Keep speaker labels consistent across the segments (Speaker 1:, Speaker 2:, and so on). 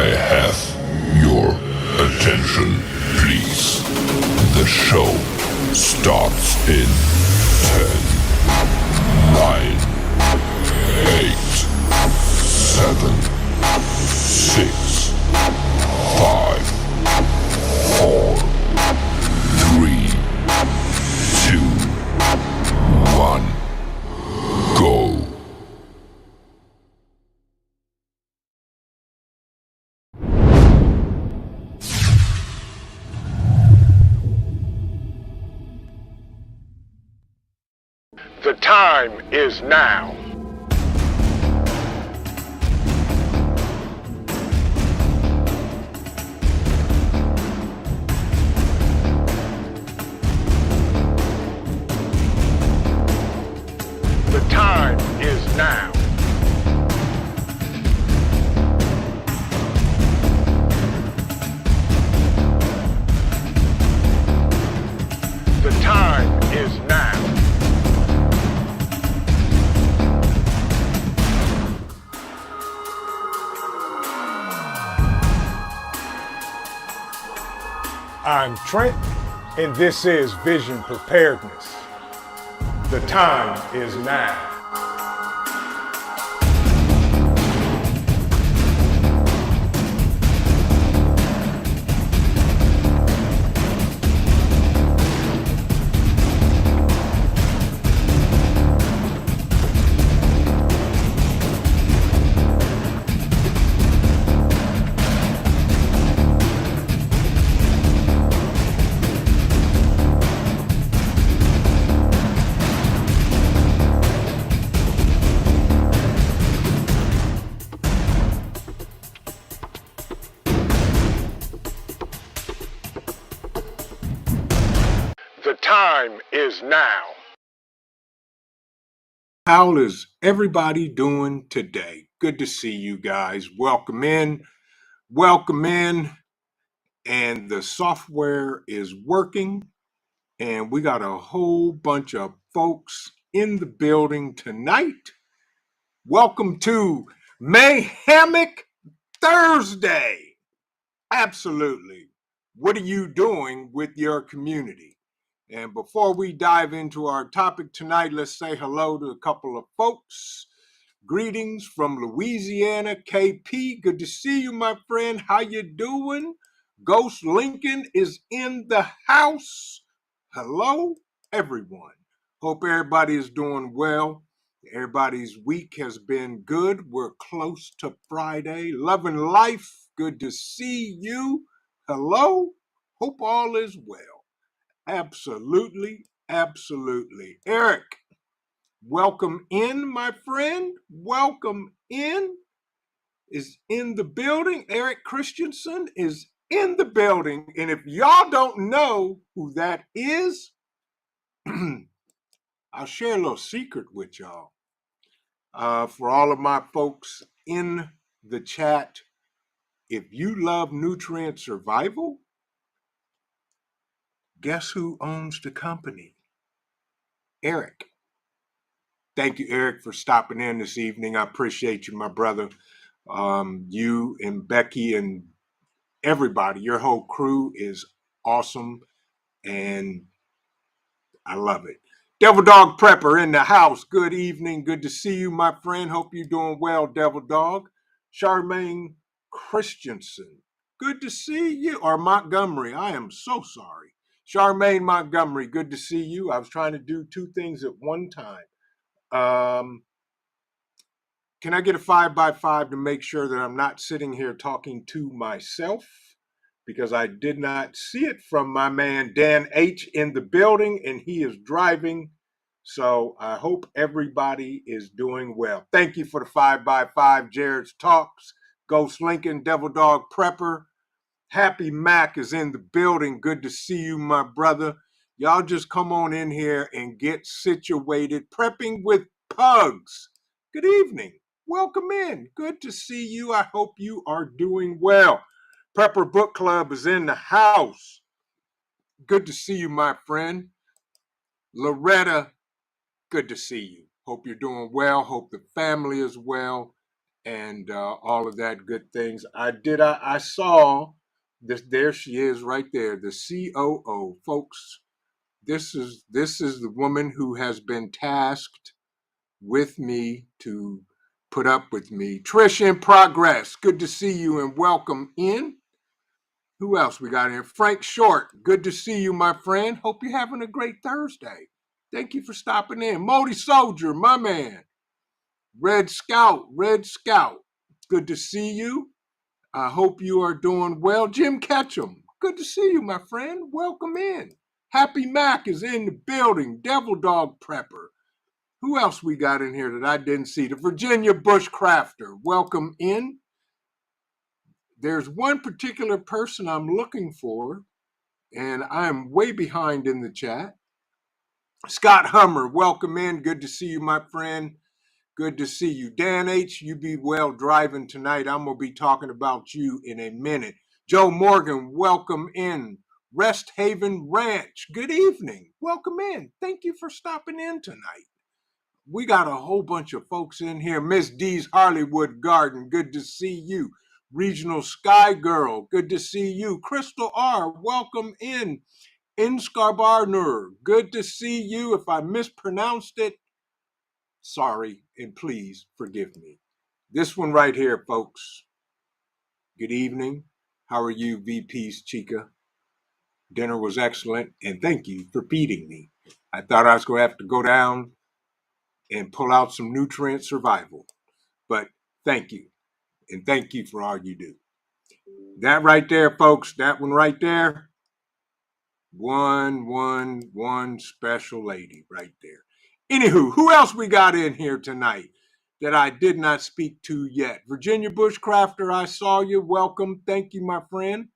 Speaker 1: I have your attention, please. The show starts in 10, 9, 8, 7, 6, 5, 4, 3, 2, 1, go.
Speaker 2: The time is now. The time is now. The time is now. I'm Trent, and this is Vision Preparedness. The time is now. The time is now. How is everybody doing today? Good to see you guys. Welcome in. Welcome in. And the software is working. And we got a whole bunch of folks in the building tonight. Welcome to MAYHEMIC Thursday. Absolutely. What are you doing with your community? And before we dive into our topic tonight, let's say hello to a couple of folks. Greetings from Louisiana, KP. Good to see you, my friend. How you doing? Ghost Lincoln is in the house. Hello, everyone. Hope everybody is doing well. Everybody's week has been good. We're close to Friday. Loving life. Good to see you. Hello. Hope all is well. Absolutely, absolutely. Eric, welcome in, my friend. Welcome in. Is in the building. Eric Christensen is in the building. And if y'all don't know who that is, I'll share a little secret with y'all. For all of my folks in the chat, if you love nutrient survival, guess who owns the company? Eric. Thank you, Eric, for stopping in this evening. I appreciate you, my brother. You and Becky and everybody, your whole crew is awesome, and I love it. Devil Dog Prepper in the house. Good evening. Good to see you, my friend. Hope you're doing well, Devil Dog. Charmaine Christensen. Good to see you. Or Montgomery. I am so sorry. Charmaine Montgomery, good to see you. I was trying to do two things at one time. Can I get a 5x5 to make sure that I'm not sitting here talking to myself? Because I did not see it from my man Dan H in the building, and he is driving. So I hope everybody is doing well. Thank you for the 5x5, Jared's Talks, Ghost Lincoln, Devil Dog Prepper. Happy Mac is in the building. Good to see you, my brother. Y'all just come on in here and get situated. Prepping with Pugs. Good evening. Welcome in. Good to see you. I hope you are doing well. Prepper Book Club is in the house. Good to see you, my friend. Loretta, good to see you. Hope you're doing well. Hope the family is well. and all of that good things. I saw this. There she is, right there, the COO, folks. This is the woman who has been tasked with me to put up with me. Trish in progress. Good to see you and welcome in. Who else we got in? Frank Short. Good to see you, my friend. Hope you're having a great Thursday. Thank you for stopping in. Modi Soldier, my man. Red Scout. Good to see you. I hope you are doing well. Jim Ketchum. Good to see you, my friend. Welcome in. Happy Mac is in the building. Devil Dog Prepper. Who else we got in here that I didn't see? The Virginia Bushcrafter. Welcome in. There's one particular person I'm looking for, and I'm way behind in the chat. Scott Hummer, welcome in. Good to see you, my friend. Good to see you. Dan H., you be well driving tonight. I'm going to be talking about you in a minute. Joe Morgan, welcome in. Rest Haven Ranch, good evening. Welcome in. Thank you for stopping in tonight. We got a whole bunch of folks in here. Miss D's Hollywood Garden, good to see you. Regional Sky Girl, good to see you. Crystal R., welcome in. Inskarbarnur, good to see you. If I mispronounced it, sorry, and please forgive me. This one right here, folks. Good evening. How are you, VP's Chica? Dinner was excellent, and thank you for feeding me. I thought I was going to have to go down and pull out some nutrient survival, but thank you, and thank you for all you do. That right there, folks, that one right there, one special lady right there. Anywho, who else we got in here tonight that I did not speak to yet? Virginia Bushcrafter, I saw you. Welcome. Thank you, my friend.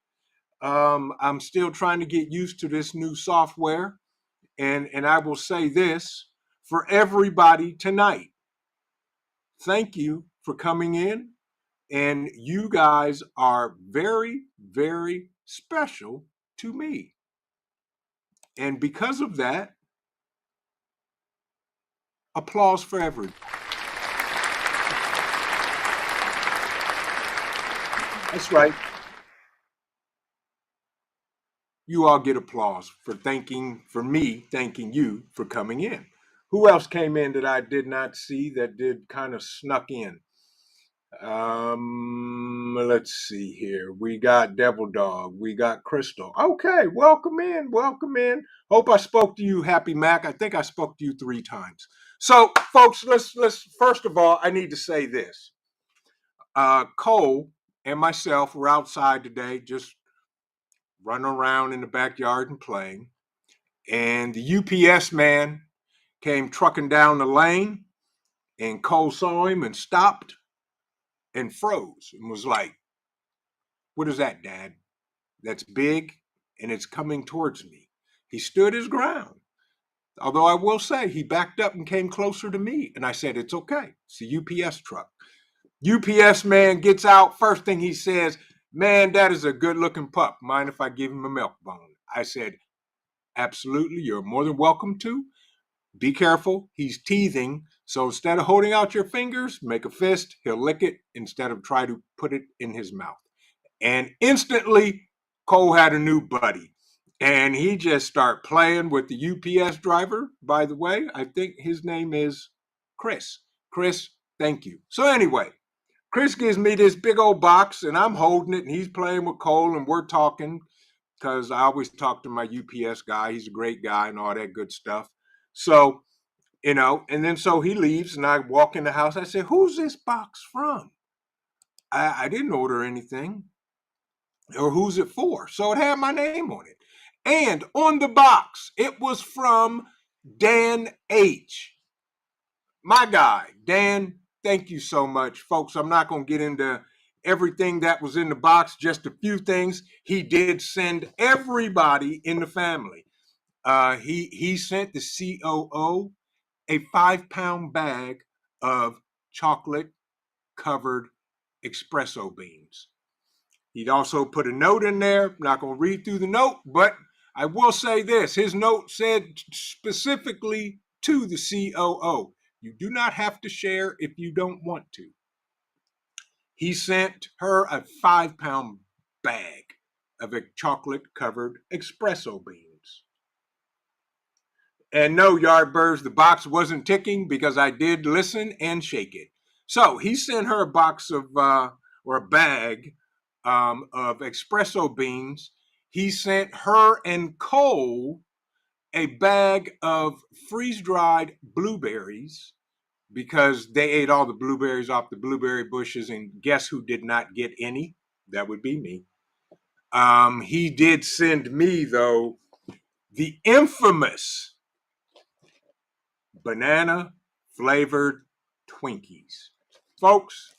Speaker 2: I'm still trying to get used to this new software. And I will say this for everybody tonight. Thank you for coming in. And you guys are very, very special to me. And because of that, applause for everybody. That's right. You all get applause for me thanking you for coming in. Who else came in that I did not see that did kind of snuck in? Let's see here. We got Devil Dog. We got Crystal. Okay, welcome in. Hope I spoke to you, Happy Mac. I think I spoke to you 3 times. So, folks, let's first of all, I need to say this. Cole and myself were outside today, just running around in the backyard and playing. And the UPS man came trucking down the lane, and Cole saw him and stopped and froze and was like, "What is that, Dad? That's big and it's coming towards me." He stood his ground. Although I will say he backed up and came closer to me. And I said, "It's okay. It's a UPS truck." UPS man gets out. First thing he says, "Man, that is a good looking pup. Mind if I give him a milk bone?" I said, "Absolutely. You're more than welcome to. Be careful. He's teething. So instead of holding out your fingers, make a fist. He'll lick it instead of try to put it in his mouth." And instantly, Cole had a new buddy. And he just started playing with the UPS driver. By the way, I think his name is Chris. Chris, thank you. So anyway, Chris gives me this big old box, and I'm holding it, and he's playing with Cole, and we're talking, because I always talk to my UPS guy. He's a great guy and all that good stuff. So, and then so he leaves, and I walk in the house. I said, "Who's this box from? I didn't order anything. Or who's it for?" So it had my name on it. And on the box, it was from Dan H. My guy, Dan, thank you so much. Folks, I'm not going to get into everything that was in the box, just a few things. He did send everybody in the family. He sent the COO a 5-pound bag of chocolate-covered espresso beans. He'd also put a note in there. I'm not going to read through the note, but I will say this. His note said specifically to the COO, "You do not have to share if you don't want to." He sent her a 5-pound bag of chocolate-covered espresso beans. And no, Yardbirds, the box wasn't ticking because I did listen and shake it. So he sent her a box of, or a bag of espresso beans. He sent her and Cole a bag of freeze-dried blueberries because they ate all the blueberries off the blueberry bushes, and guess who did not get any? That would be me. He did send me, though, the infamous banana flavored Twinkies. Folks,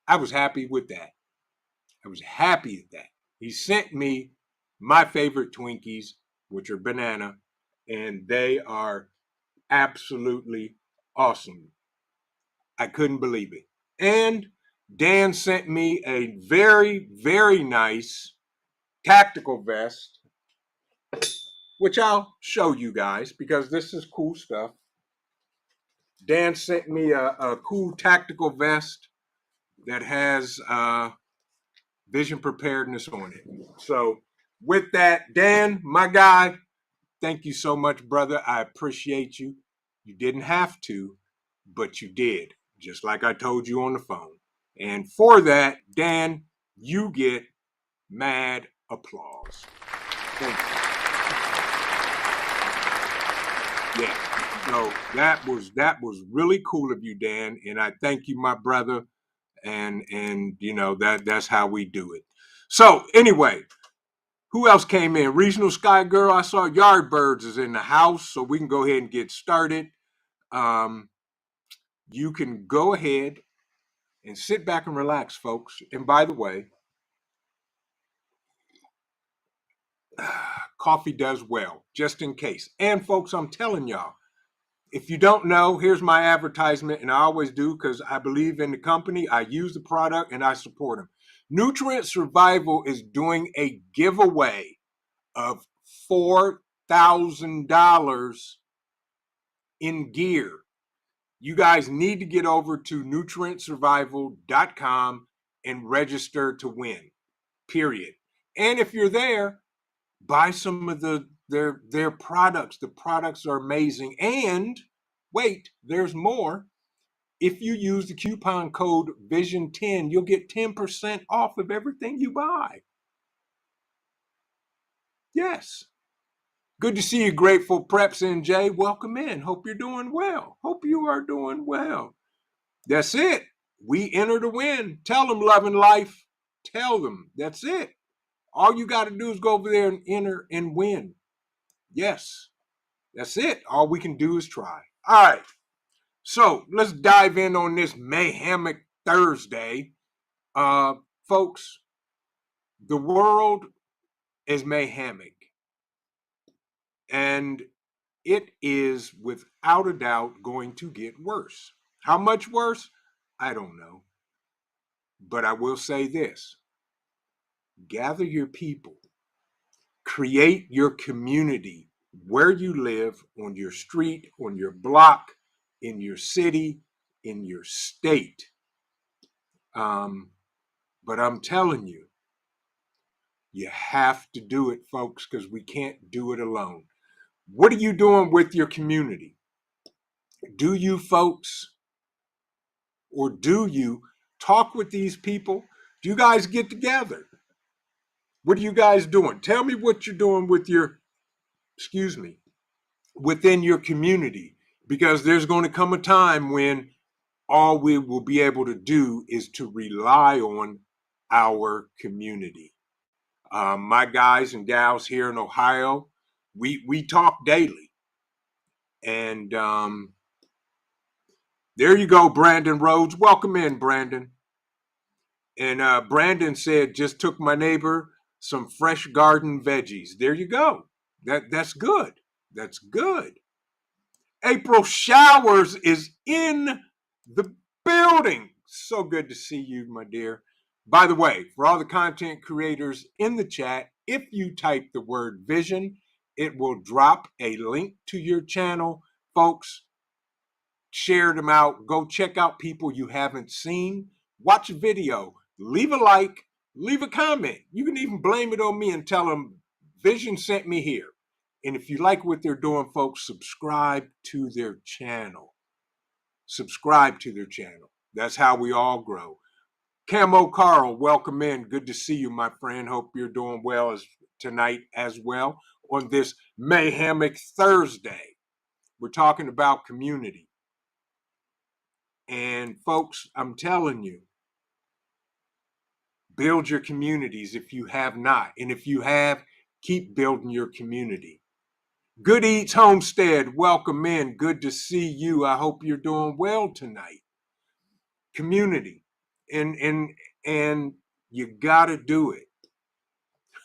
Speaker 2: I was happy with that. I was happy with that. He sent me my favorite Twinkies, which are banana, and they are absolutely awesome. I couldn't believe it. And Dan sent me a very, very nice tactical vest, which I'll show you guys because this is cool stuff. Dan sent me a cool tactical vest that has vision preparedness on it. So with that, Dan, my guy, thank you so much, brother. I appreciate you. You didn't have to, but you did, just like I told you on the phone. And for that, Dan, you get mad applause. Thank you. Yeah. So that was really cool of you, Dan, and I thank you, my brother. And you know that's how we do it. So anyway, who else came in? Regional Sky Girl. I saw Yardbirds is in the house, so we can go ahead and get started. You can go ahead and sit back and relax, folks. And by the way, coffee does well, just in case. And folks, I'm telling y'all, if you don't know, here's my advertisement, and I always do because I believe in the company, I use the product, and I support them. Nutrient Survival is doing a giveaway of $4,000 in gear. You guys need to get over to nutrientsurvival.com and register to win, period. And if you're there, buy some of their products. The products are amazing. And wait, there's more. If you use the coupon code VISION10, you'll get 10% off of everything you buy. Yes. Good to see you, Grateful Preps NJ. Welcome in. Hope you're doing well. Hope you are doing well. That's it. We enter to win. Tell them Love and Life. Tell them. That's it. All you got to do is go over there and enter and win. Yes. That's it. All we can do is try. All right. So let's dive in on this MAYHEMIC Thursday. Folks, the world is MAYHEMIC. And it is without a doubt going to get worse. How much worse? I don't know. But I will say this. Gather your people. Create your community where you live, on your street, on your block, in your city, in your state. But I'm telling you, you have to do it, folks, because we can't do it alone. What are you doing with your community? Do you, folks, or do you talk with these people? Do you guys get together? What are you guys doing? Tell me what you're doing with your, within your community, because there's going to come a time when all we will be able to do is to rely on our community. My guys and gals here in Ohio, we talk daily. And there you go, Brandon Rhodes. Welcome in, Brandon. And Brandon said, just took my neighbor some fresh garden veggies. There you go. That's good. That's good. April Showers is in the building. So good to see you, my dear. By the way, for all the content creators in the chat, if you type the word vision, it will drop a link to your channel. Folks, share them out. Go check out people you haven't seen. Watch a video. Leave a like. Leave a comment. You can even blame it on me and tell them Vision sent me here. And if you like what they're doing, folks, subscribe to their channel. Subscribe to their channel. That's how we all grow. Camo Carl, welcome in. Good to see you, my friend. Hope you're doing well tonight as well on this MAYHEMIC Thursday. We're talking about community. And folks, I'm telling you, build your communities if you have not. And if you have, keep building your community. Good Eats Homestead, welcome in. Good to see you. I hope you're doing well tonight. Community. And you gotta do it.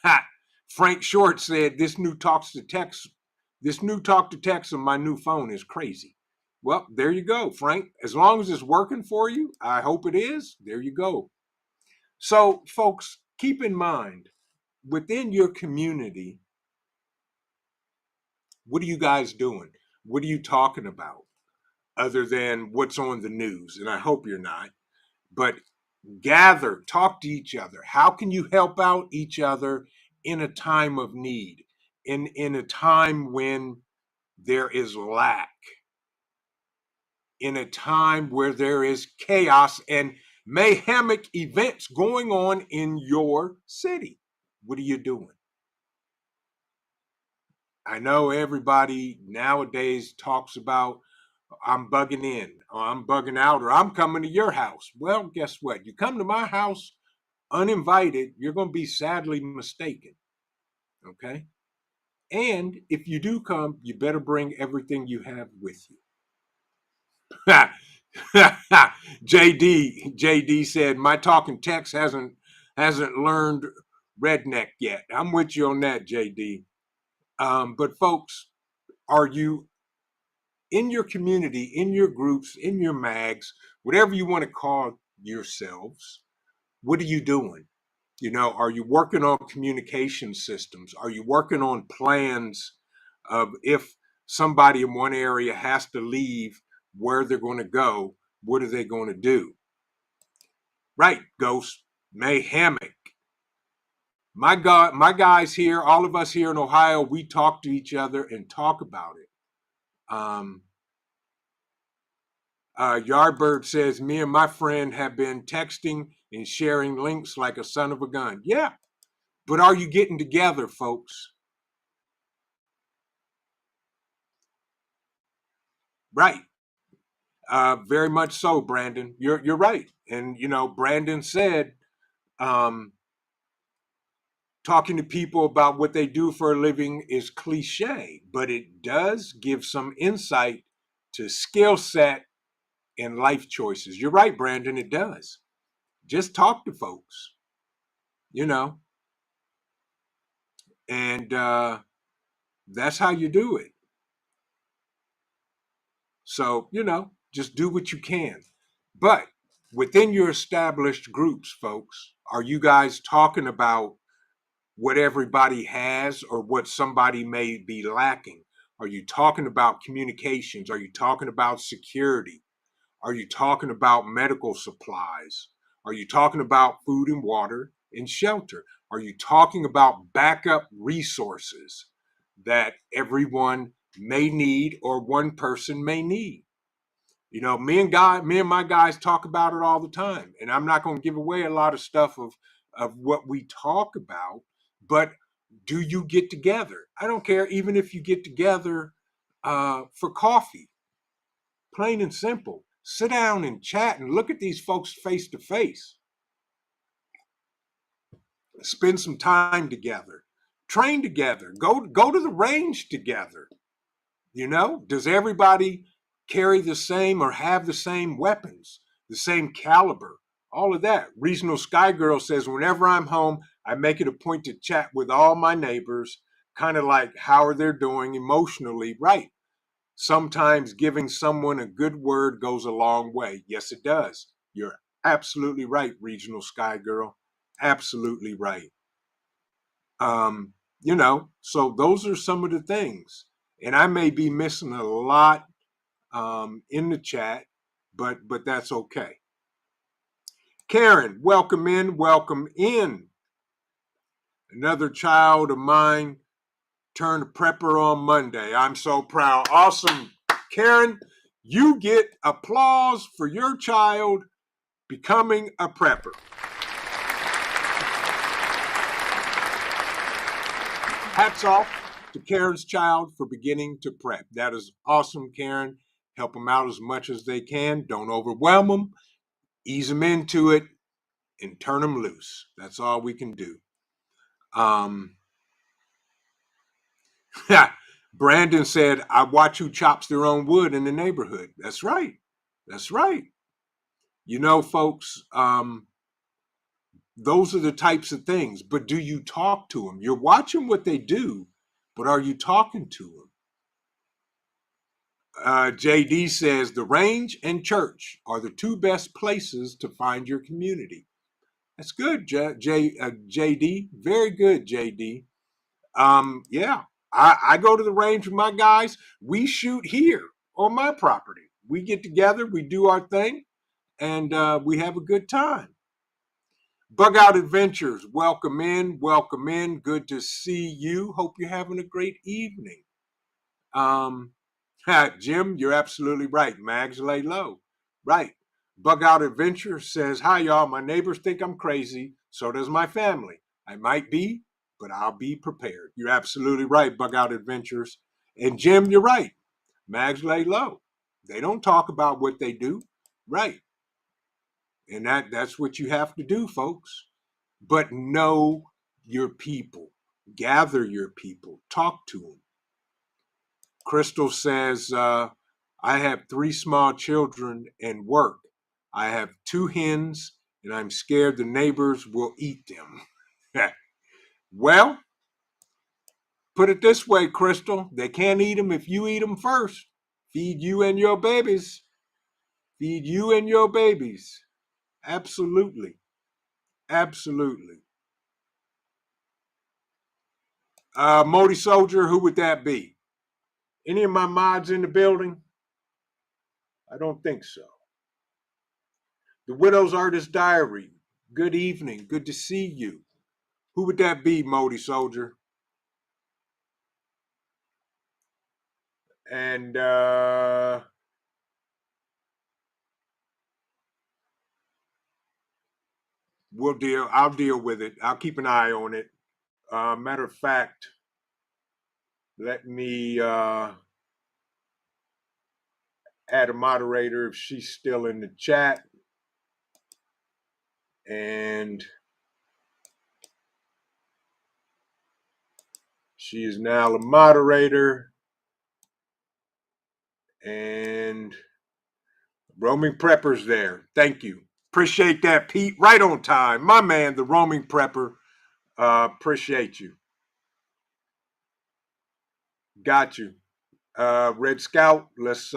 Speaker 2: Ha! Frank Short said this new talk to text on my new phone is crazy. Well, there you go, Frank. As long as it's working for you, I hope it is. There you go. So, folks, keep in mind, within your community, what are you guys doing? What are you talking about other than what's on the news? And I hope you're not. But gather, talk to each other. How can you help out each other in a time of need, in a time when there is lack, in a time where there is chaos and mayhemic events going on in your city? What are you doing? I know everybody nowadays talks about I'm bugging in, or I'm bugging out, or I'm coming to your house. Well, guess what? You come to my house uninvited, you're going to be sadly mistaken. Okay? And if you do come, you better bring everything you have with you. JD said my talking text hasn't learned redneck yet. I'm with you on that, JD. But folks, are you in your community, in your groups, in your mags, whatever you want to call yourselves? What are you doing? You know, are you working on communication systems? Are you working on plans of if somebody in one area has to leave, where they're going to go? What are they going to do? Right, Ghost, Mayhemic. My God, my guys here, all of us here in Ohio, we talk to each other and talk about it. Yardbird says, me and my friend have been texting and sharing links like a son of a gun. Yeah, but are you getting together, folks? Right. Very much so, Brandon. You're right. And you know, Brandon said, talking to people about what they do for a living is cliche, but it does give some insight to skill set and life choices. You're right, Brandon. It does. Just talk to folks, you know, and that's how you do it. So, you know, just do what you can. But within your established groups, folks, are you guys talking about what everybody has or what somebody may be lacking? Are you talking about communications? Are you talking about security? Are you talking about medical supplies? Are you talking about food and water and shelter? Are you talking about backup resources that everyone may need or one person may need? You know, me and my guys talk about it all the time, and I'm not going to give away a lot of stuff of what we talk about. But do you get together? I don't care, even if you get together for coffee, plain and simple. Sit down and chat and look at these folks face to face. Spend some time together. Train together. Go to the range together. You know, does everybody carry the same or have the same weapons, the same caliber, all of that? Regional Sky Girl says, whenever I'm home, I make it a point to chat with all my neighbors, kind of like how are they doing emotionally. Right. Sometimes giving someone a good word goes a long way. Yes, it does. You're absolutely right, Regional Sky Girl. Absolutely right. You know, so those are some of the things. And I may be missing a lot in the chat, but that's okay. Karen, welcome in, welcome in. Another child of mine turned prepper on Monday. I'm so proud. Awesome. Karen, you get applause for your child becoming a prepper. Hats off to Karen's child for beginning to prep. That is awesome, Karen. Help them out as much as they can. Don't overwhelm them. Ease them into it and turn them loose. That's all we can do. Brandon said, I watch who chops their own wood in the neighborhood. That's right. That's right. You know, folks, those are the types of things. But do you talk to them? You're watching what they do, but are you talking to them? JD says the range and church are the two best places to find your community. That's good, JD. Very good, JD. Yeah, I go to the range with my guys. We shoot here on my property. We get together, we do our thing, and we have a good time. Bug Out Adventures, welcome in, welcome in. Good to see you. Hope you're having a great evening. Jim, you're absolutely right. Mags lay low. Right. Bug Out Adventure says, hi, y'all. My neighbors think I'm crazy. So does my family. I might be, but I'll be prepared. You're absolutely right, Bug Out Adventures. And Jim, you're right. Mags lay low. They don't talk about what they do. Right. And that's what you have to do, folks. But know your people. Gather your people. Talk to them. Crystal says, I have 3 small children and work. I have 2 hens, and I'm scared the neighbors will eat them. Well, put it this way, Crystal. They can't eat them if you eat them first. Feed you and your babies. Feed you and your babies. Absolutely. Absolutely. Modi Soldier, who would that be? Any of my mods in the building? I don't think so. The Widow's Artist Diary. Good evening. Good to see you. Who would that be, Modi Soldier? And I'll deal with it. I'll keep an eye on it. Matter of fact, let me add a moderator if she's still in the chat. And she is now a moderator. And Roaming Prepper's there. Thank you. Appreciate that, Pete. Right on time. My man, the Roaming Prepper. Appreciate you. Got you. Red Scout, let's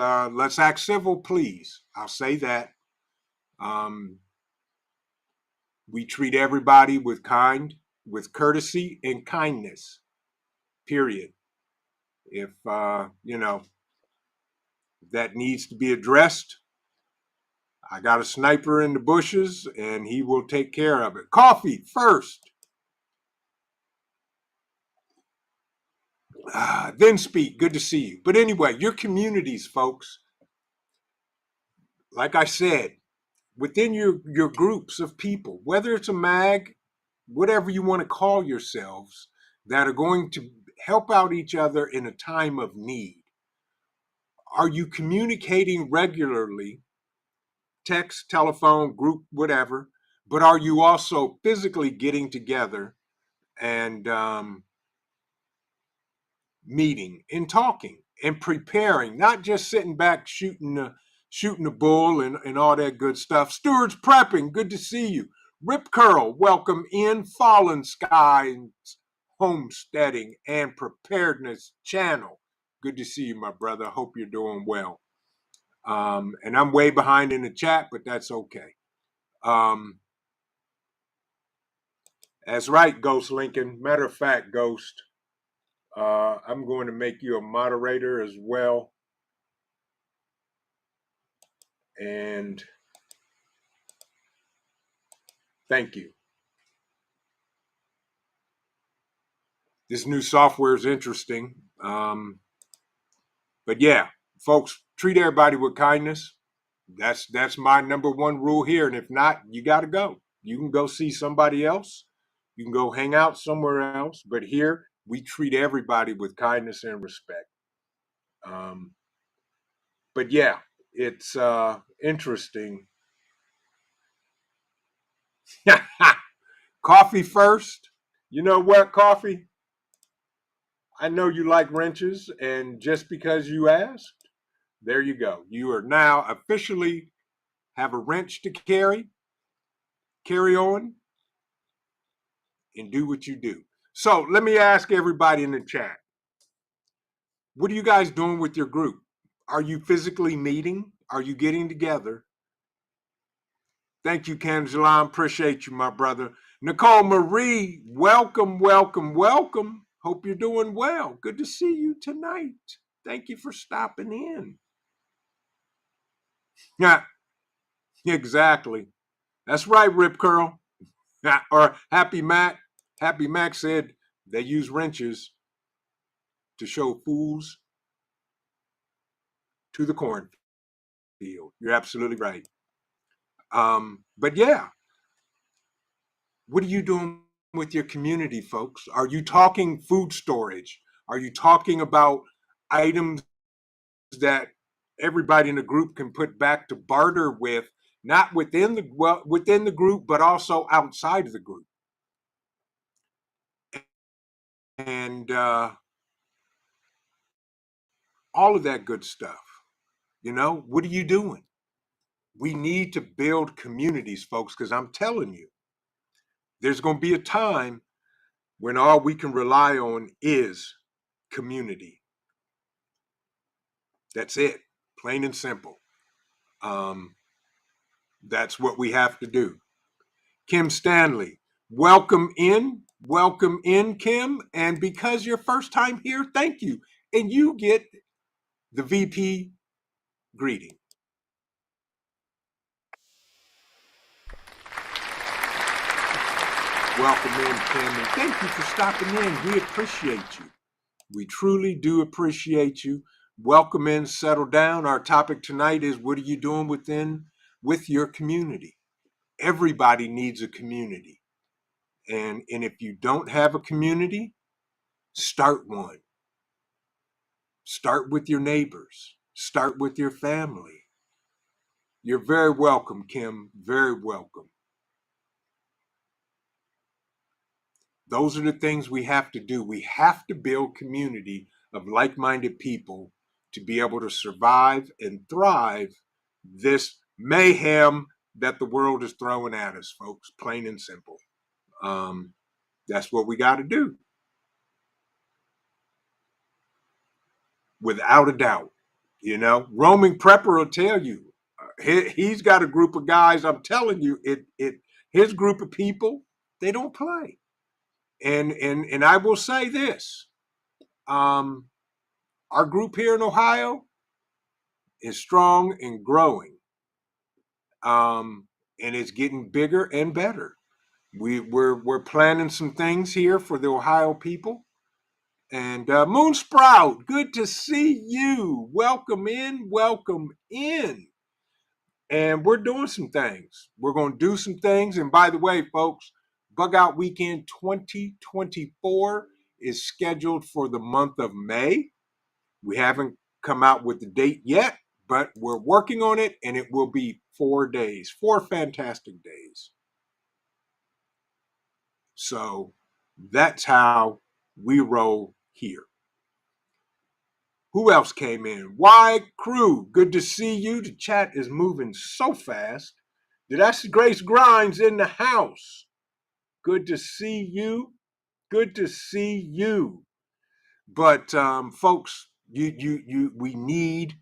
Speaker 2: act civil, please. I'll say that. We treat everybody with courtesy and kindness. Period. If that needs to be addressed, I got a sniper in the bushes, and he will take care of it. Coffee first. Then speak. Good to see you. But anyway, your communities, folks. Like I said, within your groups of people, whether it's a mag, whatever you want to call yourselves, that are going to help out each other in a time of need. Are you communicating regularly, text, telephone, group, whatever, but are you also physically getting together and meeting and talking and preparing, not just sitting back shooting the bull and all that good stuff? Stewards Prepping, good to see you. Rip Curl, welcome in. Fallen Skies Homesteading and Preparedness channel. Good to see you, my brother. Hope you're doing well. And I'm way behind in the chat, but that's okay. That's right, Ghost Lincoln. Matter of fact, Ghost, I'm going to make you a moderator as well. And thank you. This new software is interesting. But yeah, folks, treat everybody with kindness. That's my number one rule here. And if not, you got to go. You can go see somebody else. You can go hang out somewhere else. But here, we treat everybody with kindness and respect. Um, but yeah, it's interesting. Coffee first. You know what, coffee? I know you like wrenches, and just because you asked, there you go. You are now officially have a wrench to carry on, and do what you do. So let me ask everybody in the chat, what are you guys doing with your group? Are you physically meeting? Are you getting together? Thank you, Kanjalan. Appreciate you, my brother. Nicole Marie, welcome, welcome, welcome. Hope you're doing well. Good to see you tonight. Thank you for stopping in. Yeah, exactly. That's right, Rip Curl. Or Happy Mac. Happy Mac said they use wrenches to show fools to the cornfield. You're absolutely right. But yeah, what are you doing with your community, folks? Are you talking food storage? Are you talking about items that everybody in the group can put back to barter with, not within the group, but also outside of the group? And all of that good stuff. What are you doing? We need to build communities, folks, because I'm telling you, there's going to be a time when all we can rely on is community. That's it, plain and simple. Um, that's what we have to do. Kim Stanley, welcome in, Kim. And because you're first time here, thank you. And you get the VP greeting. Welcome in, Kim, and thank you for stopping in. We appreciate you. We truly do appreciate you. Welcome in, settle down. Our topic tonight is, what are you doing with your community? Everybody needs a community. And if you don't have a community, start one. Start with your neighbors. Start with your family. You're very welcome, Kim. Very welcome. Those are the things we have to do. We have to build community of like-minded people to be able to survive and thrive this mayhem that the world is throwing at us, folks, plain and simple. That's what we got to do. Without a doubt. Roaming Prepper will tell you, he's got a group of guys. I'm telling you, his group of people, they don't play. And I will say this, our group here in Ohio is strong and growing, and it's getting bigger and better. We're planning some things here for the Ohio people. And Moon Sprout, good to see you. Welcome in, welcome in. And we're doing some things. We're going to do some things. And by the way, folks, Bug Out Weekend 2024 is scheduled for the month of May. We haven't come out with the date yet, but we're working on it, and it will be 4 days, 4 fantastic days. So that's how we roll here. Who else came in? Y Crew, good to see you. The chat is moving so fast. That's Grace Grimes in the house. Good to see you. Good to see you. But folks, we need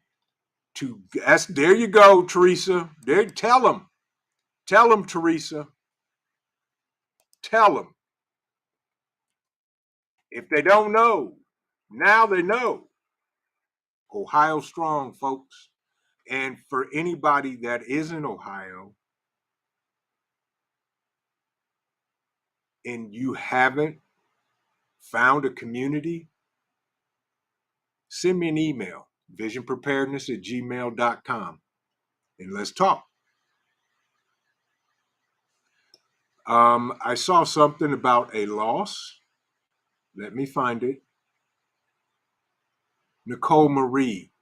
Speaker 2: to. There you go, Teresa. There, tell them, Teresa. Tell them. If they don't know, now they know. Ohio strong, folks. And for anybody that is in Ohio and you haven't found a community, send me an email, visionpreparedness@gmail.com, and let's talk. I saw something about a loss. Let me find it. Nicole Marie,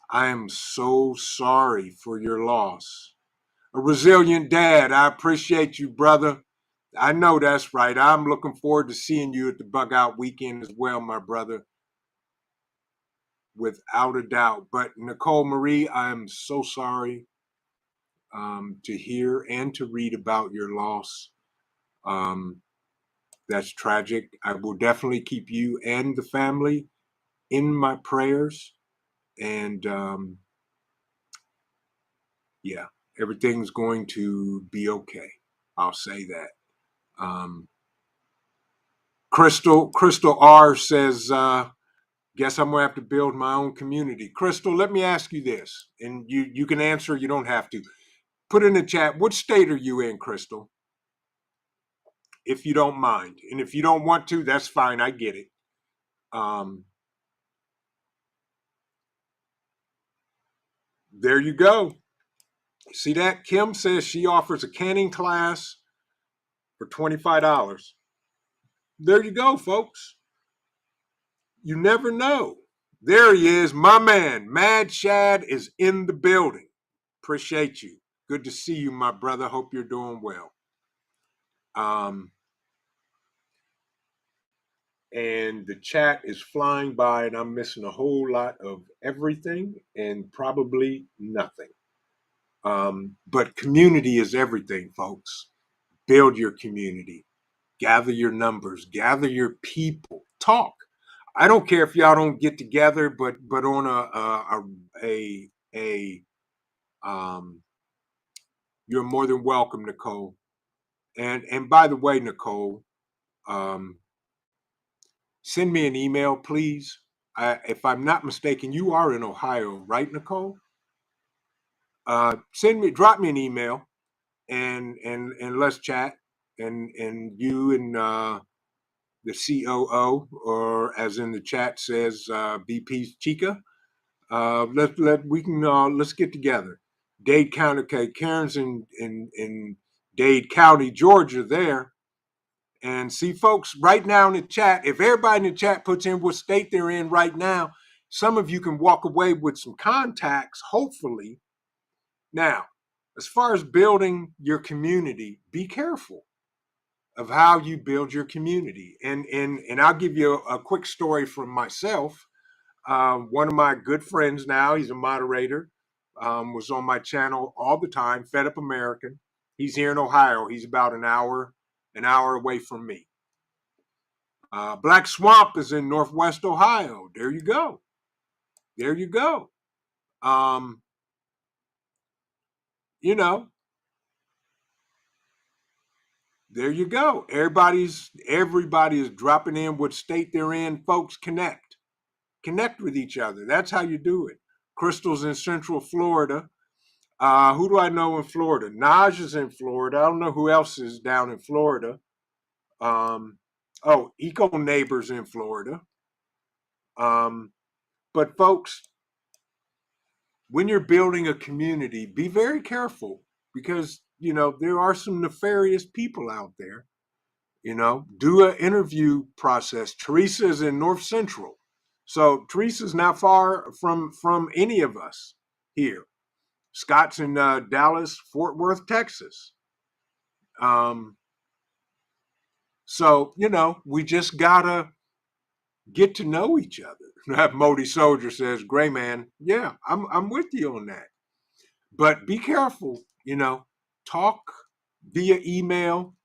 Speaker 2: I am so sorry for your loss. A resilient dad, I appreciate you, brother. I know that's right. I'm looking forward to seeing you at the Bug Out weekend as well, my brother, without a doubt. But Nicole Marie, I am so sorry to hear and to read about your loss. That's tragic. I will definitely keep you and the family in my prayers. And yeah, everything's going to be okay. I'll say that. Crystal R says, guess I'm gonna have to build my own community. Crystal, let me ask you this, and you can answer, you don't have to. Put in the chat, what state are you in, Crystal? If you don't mind. And if you don't want to, that's fine, I get it. There you go. See that? Kim says she offers a canning class for $25. There you go, folks. You never know. There he is, my man. Mad Shad is in the building. Appreciate you. Good to see you, my brother. Hope you're doing well. And the chat is flying by, and I'm missing a whole lot of everything and probably nothing. But community is everything, folks. Build your community. Gather your numbers. Gather your people. Talk. I don't care if y'all don't get together, but on you're more than welcome, Nicole. And by the way, Nicole, send me an email, please. If I'm not mistaken, you are in Ohio, right, Nicole? Drop me an email, and let's chat. And you and the COO, or as in the chat says, BP Chica. Let's get together. Dade County, okay, Karen's in Dade County, Georgia there. And see, folks, right now in the chat, if everybody in the chat puts in what state they're in right now, some of you can walk away with some contacts, hopefully. Now, as far as building your community, be careful of how you build your community. And I'll give you a quick story from myself. One of my good friends now, he's a moderator, was on my channel all the time, Fed Up American. He's here in Ohio. He's about an hour away from me. Black Swamp is in Northwest Ohio. There you go. There you go. You know, there you go. Everybody is dropping in what state they're in. Folks, connect with each other. That's how you do it. Crystal's in Central Florida. Who do I know in Florida? Naj is in Florida. I don't know who else is down in Florida. Eco Neighbors in Florida. But folks, when you're building a community, be very careful, because, you know, there are some nefarious people out there. You know, do an interview process. Teresa is in North Central. So Teresa's not far from any of us here. Scott's in Dallas, Fort Worth, Texas. So, you know, we just gotta get to know each other. Modi Soldier says, "Gray man, yeah, I'm with you on that. But be careful, you know, talk via email,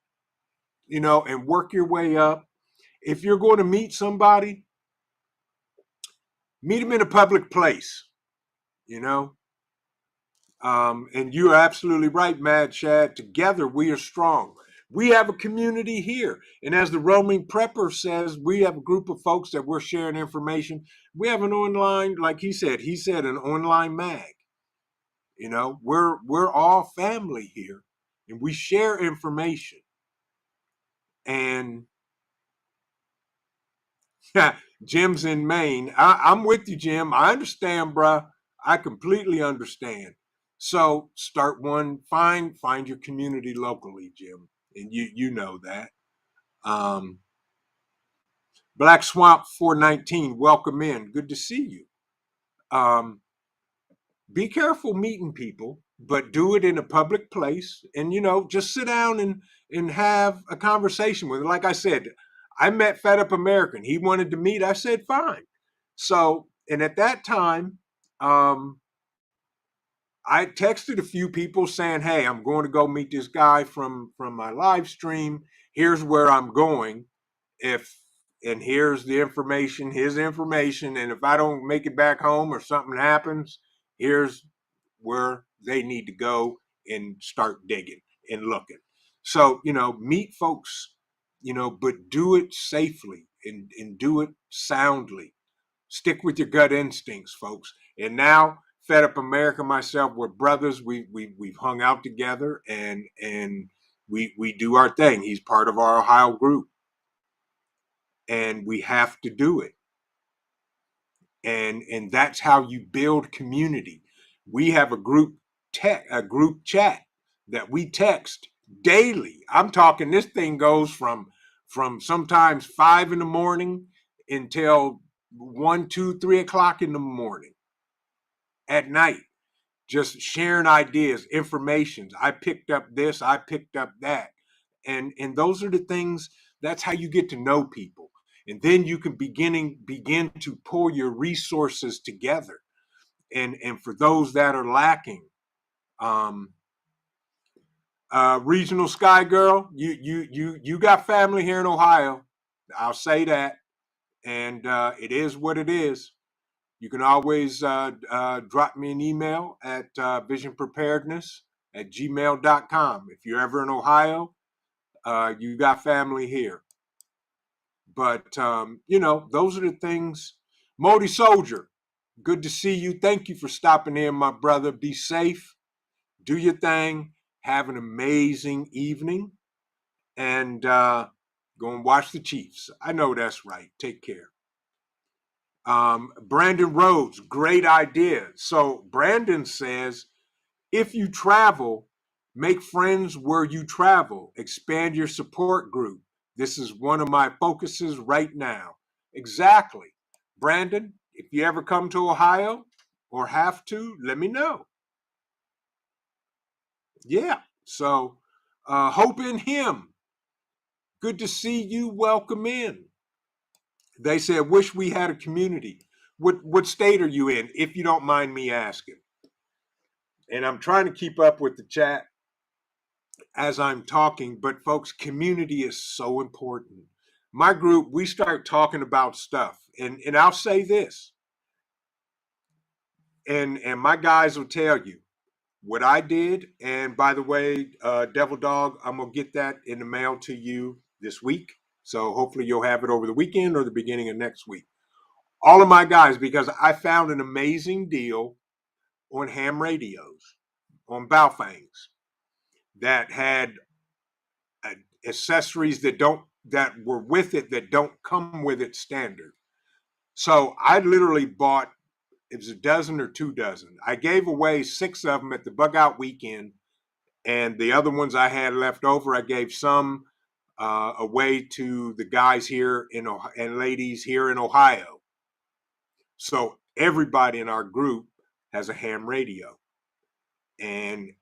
Speaker 2: you know, and work your way up. If you're going to meet somebody, meet them in a public place, you know." And you're absolutely right, Mad Shad. Together we are strong. We have a community here. And as the roaming prepper says, we have a group of folks that we're sharing information. We have an online, like he said an online mag. You know, we're all family here, and we share information. And Jim's in Maine. I'm with you, Jim. I understand, bruh. I completely understand. So start one. Find your community locally, Jim, and you know that. Um, Black Swamp 419, welcome in. Good to see you. Um, be careful meeting people, but do it in a public place, and just sit down and have a conversation with them. Like I said, I met Fed Up American. He wanted to meet. I said fine. So, and at that time, um, I texted a few people saying, "Hey, I'm going to go meet this guy from my live stream. Here's where I'm going. If and here's the information, his information, and if I don't make it back home or something happens, here's where they need to go and start digging and looking." So, meet folks, but do it safely and do it soundly. Stick with your gut instincts, folks. And now, Fed Up America, myself, we're brothers. We've hung out together, and we do our thing. He's part of our Ohio group, and we have to do it. And that's how you build community. We have a group chat that we text daily. I'm talking, this thing goes from sometimes 5 in the morning until 1, 2, 3 o'clock in the morning at night, just sharing ideas, informations. I picked up this, I picked up that. And those are the things. That's how you get to know people. And then you can begin to pull your resources together. And for those that are lacking, um, Regional Sky Girl, you got family here in Ohio. I'll say that. And it is what it is. You can always drop me an email at visionpreparedness@gmail.com. If you're ever in Ohio, you got family here. But, those are the things. Modi Soldier, good to see you. Thank you for stopping in, my brother. Be safe. Do your thing. Have an amazing evening. And go and watch the Chiefs. I know that's right. Take care. Brandon Rhodes, great idea. So Brandon says, if you travel, make friends where you travel. Expand your support group. This is one of my focuses right now. Exactly. Brandon, if you ever come to Ohio or have to, let me know. Yeah. So, Hope in Him. Good to see you. Welcome in. They said, wish we had a community. What state are you in, if you don't mind me asking? And I'm trying to keep up with the chat as I'm talking, but folks, community is so important. My group, we start talking about stuff, and I'll say this, and my guys will tell you what I did. And by the way, Devil Dog, I'm gonna get that in the mail to you this week. So hopefully you'll have it over the weekend or the beginning of next week. All of my guys, because I found an amazing deal on ham radios, on Baofangs, that had accessories that were with it that don't come with it standard. So I literally bought, it was a dozen or 2 dozen. I gave away 6 of them at the bug out weekend, and the other ones I had left over, I gave some away to the guys here and ladies here in Ohio. So everybody in our group has a ham radio. And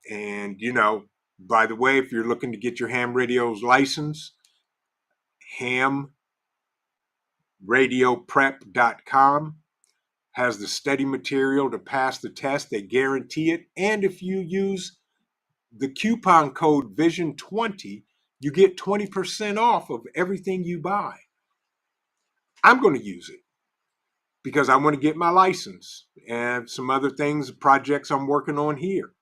Speaker 2: by the way, if you're looking to get your ham radios licensed, hamradioprep.com has the study material to pass the test. They guarantee it. And if you use the coupon code VISION20, you get 20% off of everything you buy. I'm going to use it because I want to get my license and some other things, projects I'm working on here.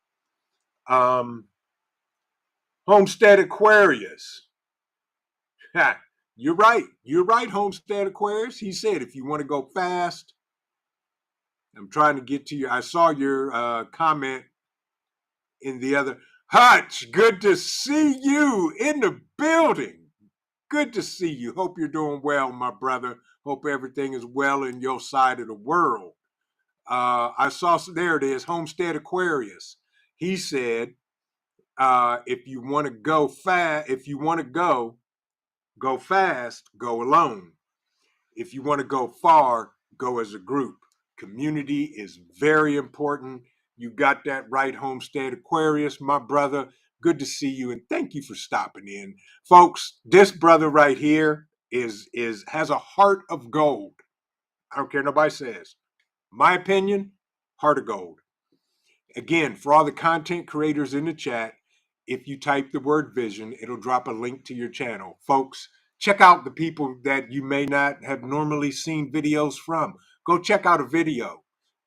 Speaker 2: Homestead Aquarius. You're right. You're right, Homestead Aquarius. He said, if you want to go fast, I'm trying to get to you. I saw your comment in the other. Hutch, good to see you in the building. Good to see you. Hope you're doing well, my brother. Hope everything is well in your side of the world. I saw, there it is, Homestead Aquarius. He said, if you want to go fast, if you want to go fast, go alone. If you want to go far, go as a group. Community is very important. You got that right, Homestead Aquarius, my brother. Good to see you, and thank you for stopping in. Folks, this brother right here has a heart of gold. I don't care what nobody says. My opinion, heart of gold. Again, for all the content creators in the chat, if you type the word vision, it'll drop a link to your channel. Folks, check out the people that you may not have normally seen videos from. Go check out a video.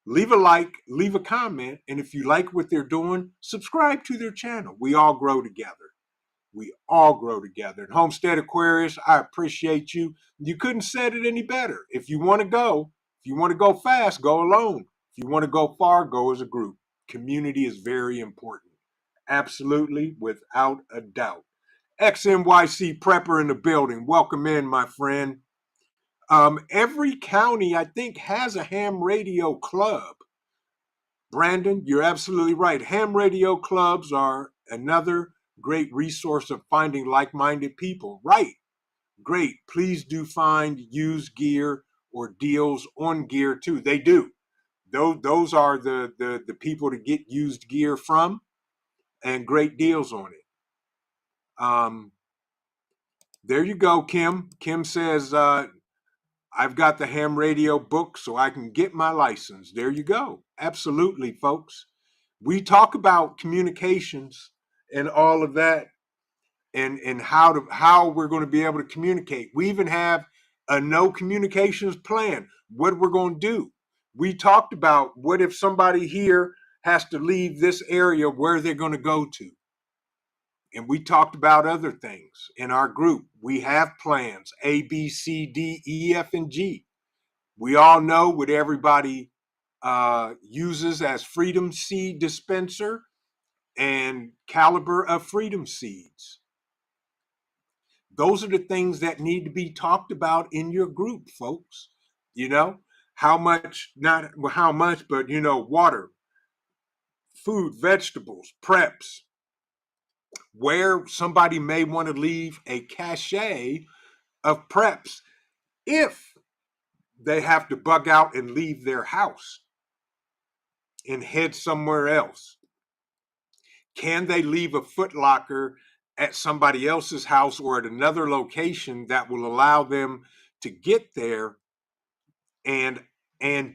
Speaker 2: Leave a like, leave a comment, and if you like what they're doing, subscribe to their channel. We all grow together. We all grow together. And Homestead Aquarius, I appreciate you. You couldn't said it any better. If you want to go fast, go alone. If you want to go far, go as a group. Community is very important. Absolutely, without a doubt. XNYC Prepper in the building. Welcome in, my friend. Every county, I think, has a ham radio club. Brandon, you're absolutely right. Ham radio clubs are another great resource of finding like-minded people. Right. Great. Please do find used gear or deals on gear too. They do. Those are the people to get used gear from, and great deals on it. There you go, Kim. Kim says, I've got the ham radio book so I can get my license. There you go. Absolutely, folks. We talk about communications and all of that, and how we're going to be able to communicate. We even have a no communications plan, what we're going to do. We talked about what if somebody here has to leave this area, where they're going to go to. And we talked about other things in our group. We have plans, A, B, C, D, E, F, and G. We all know what everybody uses as Freedom Seed Dispenser and caliber of Freedom Seeds. Those are the things that need to be talked about in your group, folks. You know, how much, not how much, but, water, food, vegetables, preps, where somebody may want to leave a cache of preps if they have to bug out and leave their house and head somewhere else. Can they leave a Foot Locker at somebody else's house or at another location that will allow them to get there and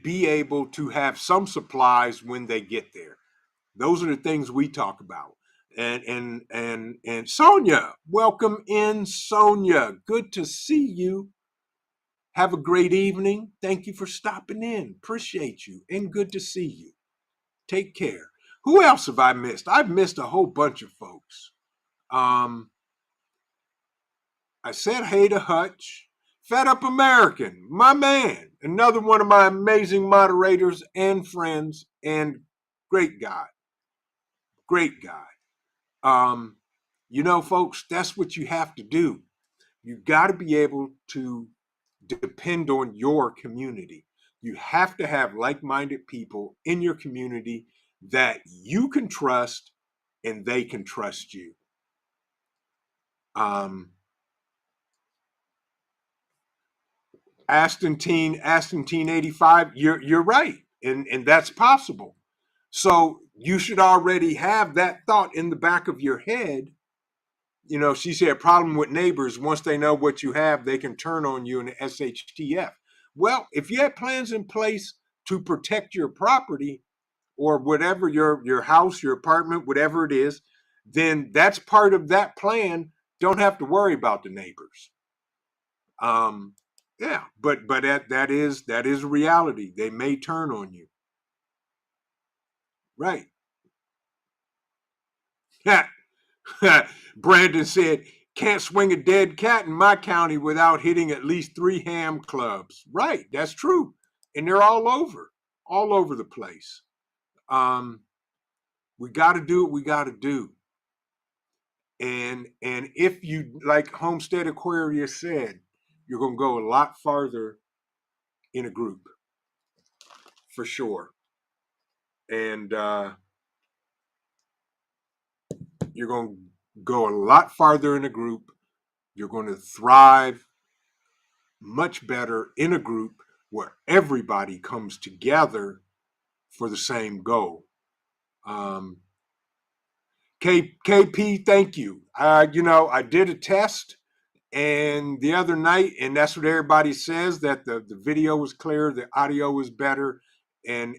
Speaker 2: be able to have some supplies when they get there? Those are the things we talk about. And Sonia, welcome in, Sonia. Good to see you. Have a great evening. Thank you for stopping in. Appreciate you. And good to see you. Take care. Who else have I missed? I've missed a whole bunch of folks. I said hey to Hutch. Fed Up American, my man. Another one of my amazing moderators and friends, and great guy. Great guy. Folks, that's what you have to do. You got to be able to depend on your community. You have to have like-minded people in your community that you can trust and they can trust you. Aston Teen 85, you're right. And that's possible. So you should already have that thought in the back of your head. She said, problem with neighbors, once they know what you have, they can turn on you in the SHTF. Well, if you have plans in place to protect your property or whatever, your house, your apartment, whatever it is, then that's part of that plan. Don't have to worry about the neighbors. Yeah, but that is a reality. They may turn on you. Right. Brandon said, can't swing a dead cat in my county without hitting at least 3 ham clubs. Right, that's true. And they're all over the place. We got to do what we got to do. And if you, like Homestead Aquarius said, you're going to go a lot farther in a group for sure. And you're going to go a lot farther in a group. You're going to thrive much better in a group where everybody comes together for the same goal. KP, thank you. I did a test and the other night, and that's what everybody says, that the video was clear, the audio was better, and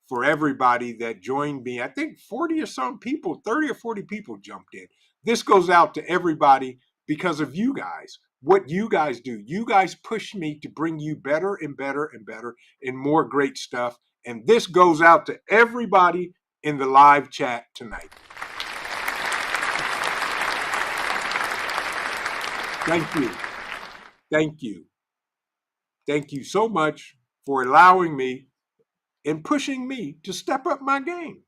Speaker 2: for everybody that joined me, I think 40 or some people, 30 or 40 people jumped in. This goes out to everybody because of you guys. What you guys do, you guys push me to bring you better and better and better and more great stuff. And this goes out to everybody in the live chat tonight. Thank you. Thank you. Thank you so much for allowing me and pushing me to step up my game.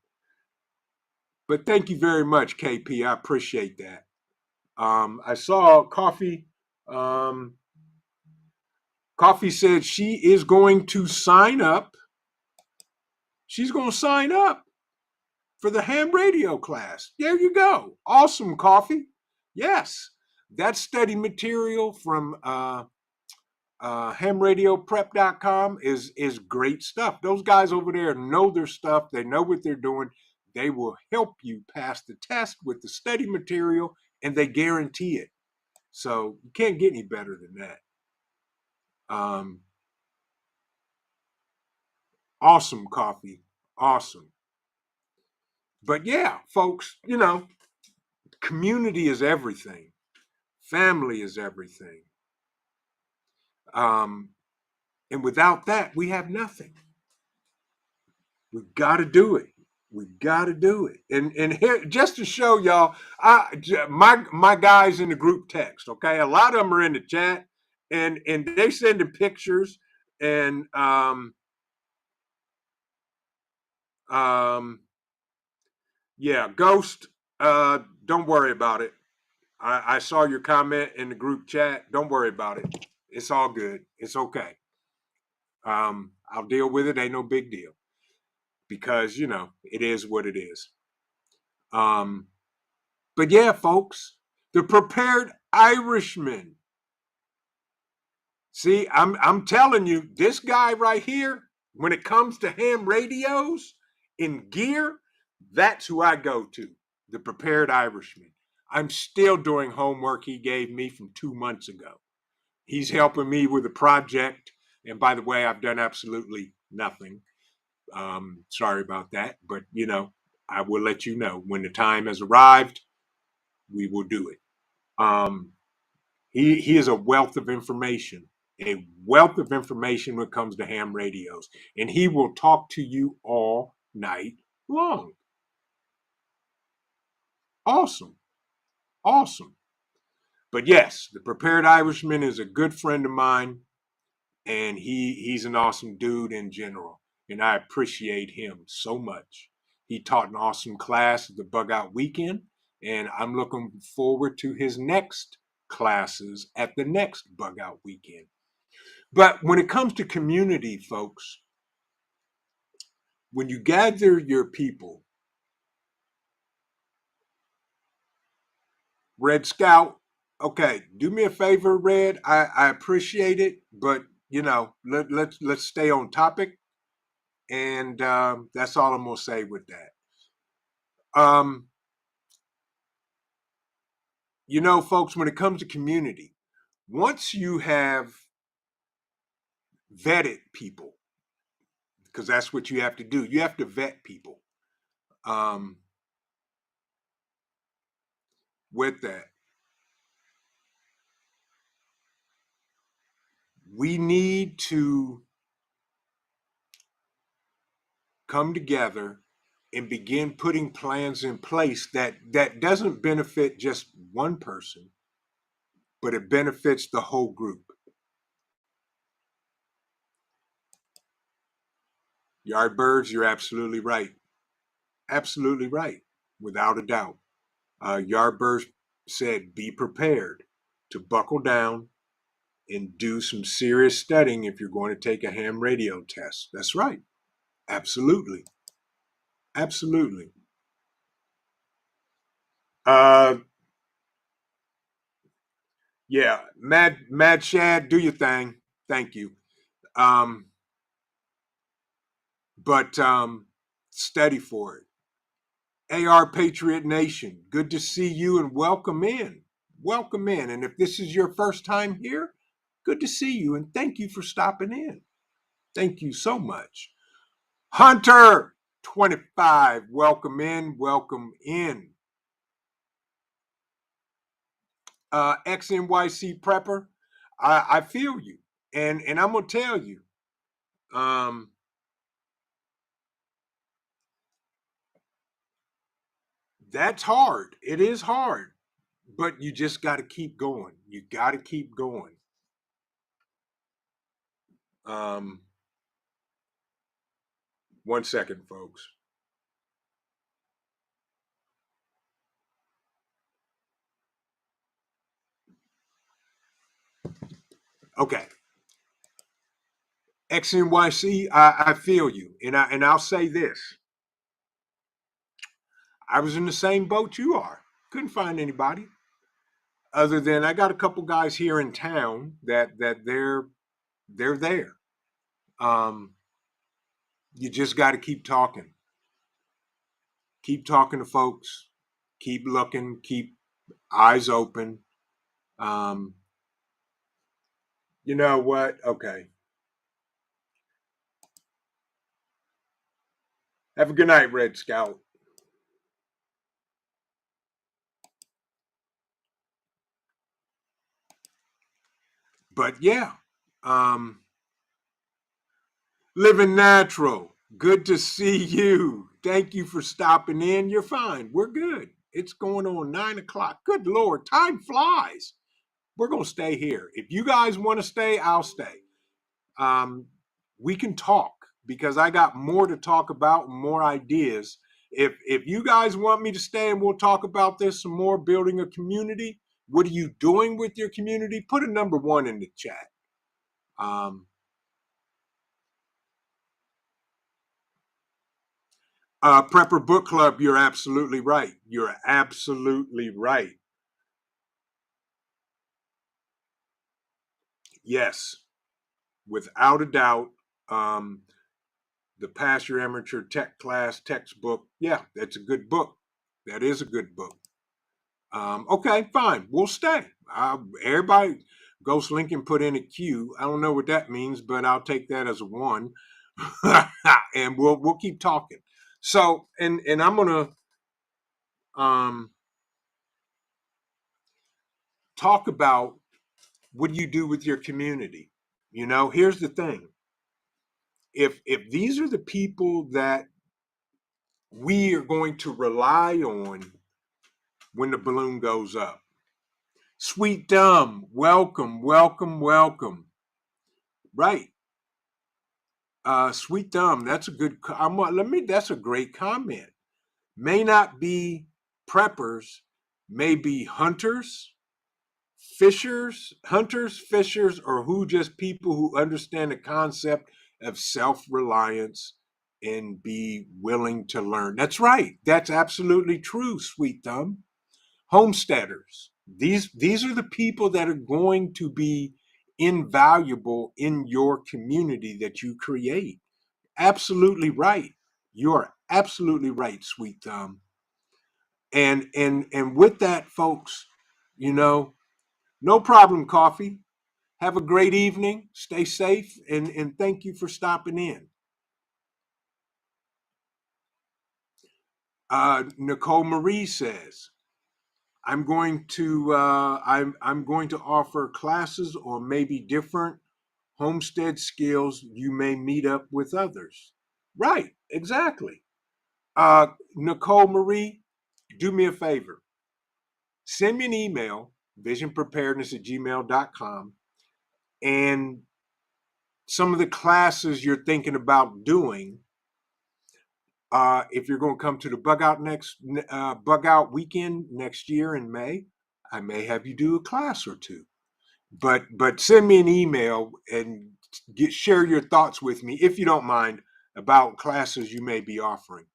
Speaker 2: But thank you very much, KP. I appreciate that. I saw Coffee. Coffee said she is going to sign up. She's going to sign up for the ham radio class. There you go. Awesome, Coffee. Yes, that study material from hamradioprep.com is great stuff. Those guys over there know their stuff. They know what they're doing. They will help you pass the test with the study material, and they guarantee it. So you can't get any better than that. Awesome, Coffee. Awesome. But yeah, folks, community is everything. Family is everything. And without that, we have nothing. We got to do it. We got to do it. And here, just to show y'all, my guys in the group text, okay? A lot of them are in the chat, and they sending pictures, and yeah, Ghost, don't worry about it. I saw your comment in the group chat. Don't worry about it. It's all good. It's okay. I'll deal with it. Ain't no big deal. Because, it is what it is. But yeah, folks, the Prepared Irishman. See, I'm telling you, this guy right here, when it comes to ham radios in gear, that's who I go to, the Prepared Irishman. I'm still doing homework he gave me from 2 months ago. He's helping me with a project. And by the way, I've done absolutely nothing. Sorry about that. But, I will let you know when the time has arrived, we will do it. He is a wealth of information when it comes to ham radios. And he will talk to you all night long. Awesome. Awesome. But yes, the Prepared Irishman is a good friend of mine, and he's an awesome dude in general, and I appreciate him so much. He taught an awesome class at the Bug Out Weekend, and I'm looking forward to his next classes at the next Bug Out Weekend. But when it comes to community, folks, when you gather your people, Red Scout, okay, do me a favor, Red. I appreciate it, but let's stay on topic, and that's all I'm gonna say with that. Folks, when it comes to community, once you have vetted people, because that's what you have to do, you have to vet people. With that, we need to come together and begin putting plans in place that doesn't benefit just one person, but it benefits the whole group. Yardbirds, you're absolutely right. Absolutely right, without a doubt. Yardbird said, be prepared to buckle down and do some serious studying if you're going to take a ham radio test. That's right. Absolutely. Absolutely. Uh, yeah, Mad Shad, do your thing. Thank you. Um, but study for it. AR Patriot Nation, good to see you and welcome in. Welcome in. And if this is your first time here, good to see you and thank you for stopping in. Thank you so much. Hunter 25, welcome in, welcome in. XNYC Prepper, I feel you. And I'm gonna tell you, um, that's hard. It is hard, but you just gotta keep going. You gotta keep going. Um, one second, folks. Okay. XNYC, I feel you. And I'll say this. I was in the same boat you are. Couldn't find anybody. Other than I got a couple guys here in town that they're there. Um, you just got to keep talking to folks, keep looking, keep eyes open. Um, you know what? Okay. Have a good night, Red Scout. But yeah, um, living natural. Good to see you. Thank you for stopping in. You're fine. We're good. It's going on 9 o'clock. Good Lord, time flies. We're going to stay here. If you guys want to stay, I'll stay. Um, we can talk because I got more to talk about, more ideas. If you guys want me to stay and we'll talk about this some more, building a community, what are you doing with your community? Put a number one in the chat. Um, Prepper Book Club, you're absolutely right. You're absolutely right. Yes, without a doubt. Um, the Pass Your Amateur Tech Class textbook, yeah, that's a good book. That is a good book. Okay, fine. We'll stay. Everybody, Ghost Lincoln put in a Q. I don't know what that means, but I'll take that as a one, and we'll keep talking. So, and I'm gonna um, talk about what do you do with your community. You know, here's the thing: if these are the people that we are going to rely on when the balloon goes up. Sweet Dumb, welcome, welcome, welcome. Right. Sweet Dumb, that's a good. That's a great comment. May not be preppers, may be hunters, fishers, or who just people who understand the concept of self-reliance and be willing to learn. That's right. That's absolutely true, Sweet Thumb. Homesteaders. These are the people that are going to be invaluable in your community that you create. Absolutely right. You're absolutely right, Sweet Thumb. And with that, folks, you know, no problem, coffee. Have a great evening. Stay safe and thank you for stopping in. Nicole Marie says, I'm going to offer classes or maybe different homestead skills. You may meet up with others. Right, exactly. Nicole Marie, do me a favor. Send me an email, visionpreparedness@gmail.com, and some of the classes you're thinking about doing. If you're going to come to the bug out weekend next year in May, I may have you do a class or two. But send me an email and share your thoughts with me, if you don't mind, about classes you may be offering.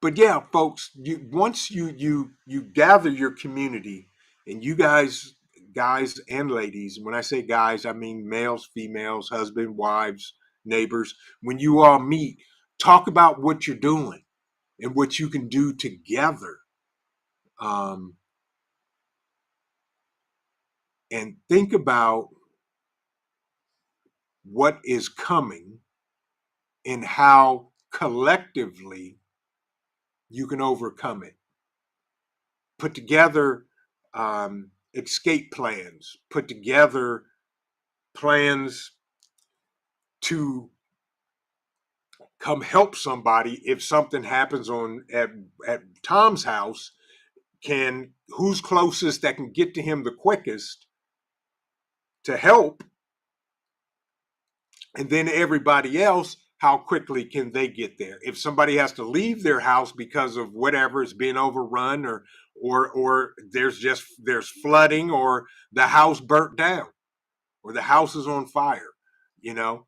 Speaker 2: But yeah, folks, once you gather your community, and you guys and ladies, when I say guys, I mean males, females, husband, wives, neighbors, when you all meet, talk about what you're doing and what you can do together. Um, and think about what is coming and how collectively you can overcome it. Put together escape plans, put together plans to come help somebody if something happens at Tom's house. Can Who's closest that can get to him the quickest to help, and then everybody else, how quickly can they get there? If somebody has to leave their house because of whatever is being overrun, or there's flooding, or the house burnt down, or the house is on fire, you know,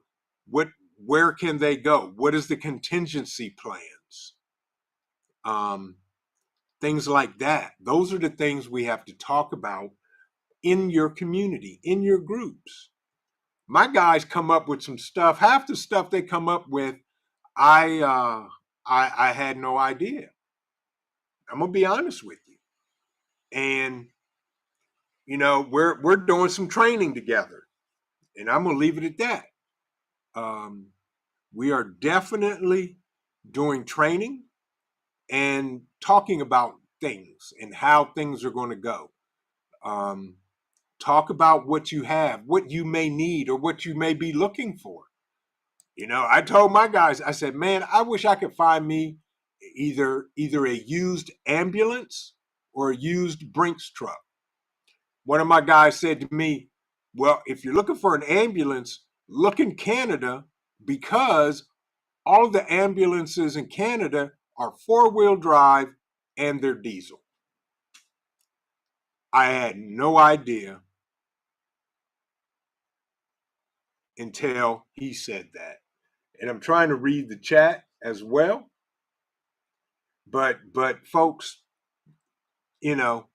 Speaker 2: what where can they go? What is the contingency plans? Um, Things like that. Those are the things we have to talk about in your community, in your groups. My guys come up with some stuff. Half the stuff they come up with, I had no idea. I'm gonna be honest with you. And we're doing some training together, and I'm gonna leave it at that. Um, we are definitely doing training and talking about things and how things are going to go. Um, Talk about what you have, what you may need, or what you may be looking for. I told my guys, I said, man, I wish I could find me either a used ambulance or a used Brinks truck. One of my guys said to me, well, if you're looking for an ambulance, look in Canada, because all of the ambulances in Canada are four-wheel drive and they're diesel. I had no idea until he said that. And I'm trying to read the chat as well. But folks, you know,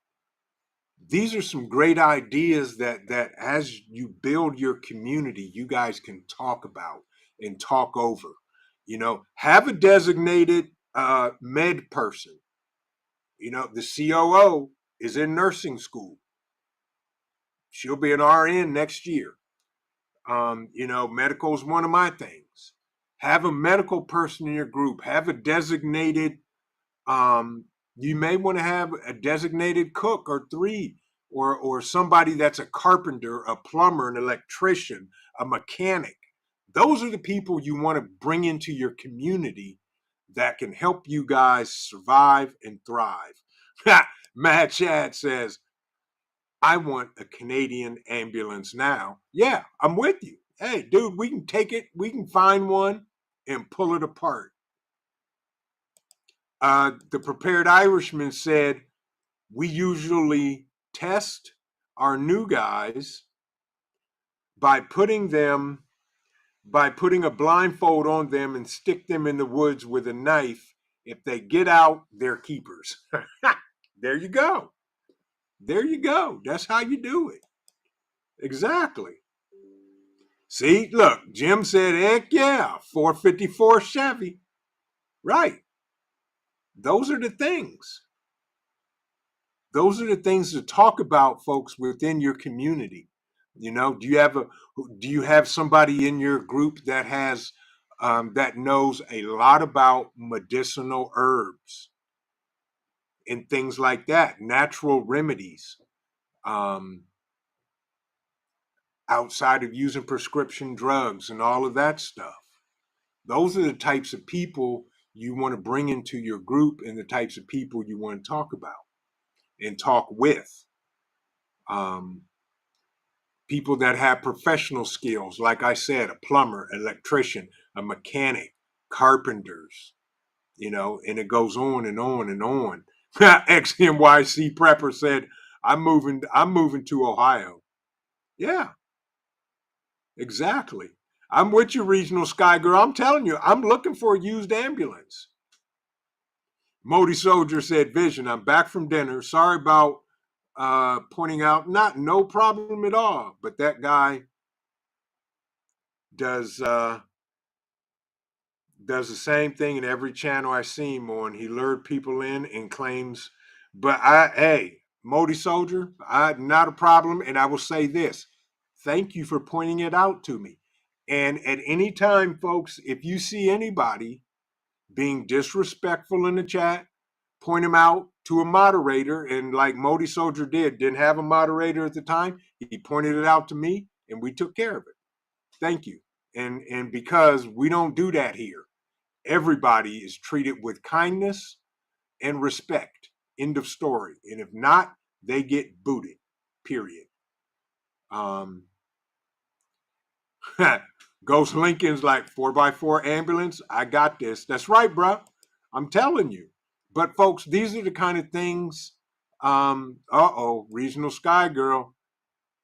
Speaker 2: these are some great ideas that as you build your community, you guys can talk about and talk over. Have a designated med person. The COO is in nursing school. She'll be an RN next year. Medical is one of my things. Have a medical person in your group. Have a designated, you may want to have a designated cook or three, or somebody that's a carpenter, a plumber, an electrician, a mechanic. Those are the people you want to bring into your community that can help you guys survive and thrive. Mad Chad says, I want a Canadian ambulance now. Yeah, I'm with you. Hey, dude, we can take it. We can find one and pull it apart. The Prepared Irishman said, we usually test our new guys by putting a blindfold on them and stick them in the woods with a knife. If they get out, they're keepers. There you go. There you go. That's how you do it. Exactly. See, look, Jim said, heck yeah, 454 Chevy. Right. Those are the things. Those are the things to talk about, folks, within your community. Do you have somebody in your group that has that knows a lot about medicinal herbs and things like that, natural remedies, um, outside of using prescription drugs and all of that stuff? Those are the types of people you want to bring into your group, and the types of people you want to talk about and talk with. Um, people that have professional skills, like I said, a plumber, electrician, a mechanic, carpenters, and it goes on and on and on. XNYC Prepper said, I'm moving to Ohio. Yeah, exactly. I'm with you, Regional Sky Girl. I'm telling you, I'm looking for a used ambulance. Modi Soldier said, Vision, I'm back from dinner. Sorry about pointing out, no problem at all. But that guy does the same thing in every channel I see him on. He lured people in and claims, but hey, Modi Soldier, not a problem. And I will say this, thank you for pointing it out to me. And at any time, folks, if you see anybody being disrespectful in the chat, point them out to a moderator. And like Modi Soldier didn't have a moderator at the time. He pointed it out to me and we took care of it. Thank you. And because we don't do that here, everybody is treated with kindness and respect. End of story. And if not, they get booted. Period. Ghost Lincoln's like 4x4 ambulance. I got this. That's right, bro. I'm telling you. But folks, these are the kind of things. Regional Sky Girl.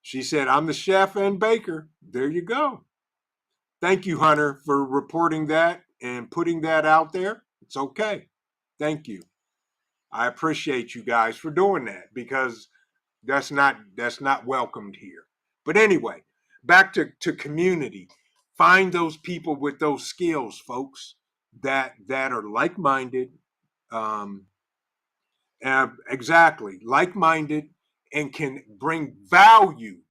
Speaker 2: She said, I'm the chef and baker. There you go. Thank you, Hunter, for reporting that and putting that out there. It's okay. Thank you. I appreciate you guys for doing that because that's not welcomed here. But anyway, back to community. Find those people with those skills, folks, that are like-minded, exactly like-minded, and can bring value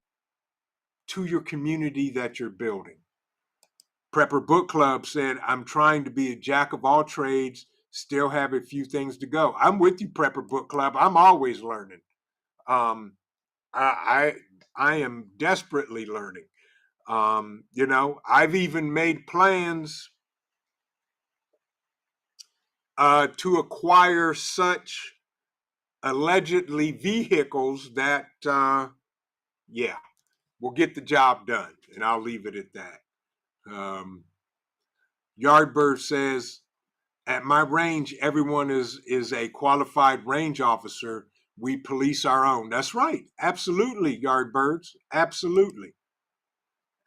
Speaker 2: to your community that you're building. Prepper Book Club said, I'm trying to be a jack of all trades, still have a few things to go. I'm with you, Prepper Book Club. I'm always learning. I am desperately learning. I've even made plans to acquire such allegedly vehicles that, will get the job done. And I'll leave it at that. Yardbird says, at my range, everyone is a qualified range officer. We police our own. That's right. Absolutely, Yardbirds. Absolutely.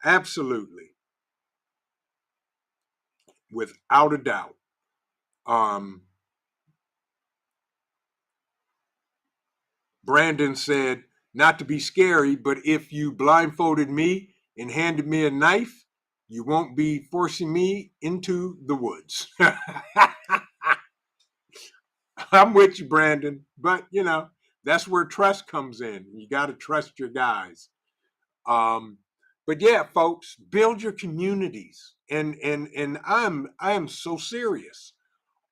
Speaker 2: Absolutely. Without a doubt. Brandon said, not to be scary, but if you blindfolded me and handed me a knife, you won't be forcing me into the woods. I'm with you, Brandon. But, that's where trust comes in. You got to trust your guys. But yeah, folks, build your communities. And I am so serious.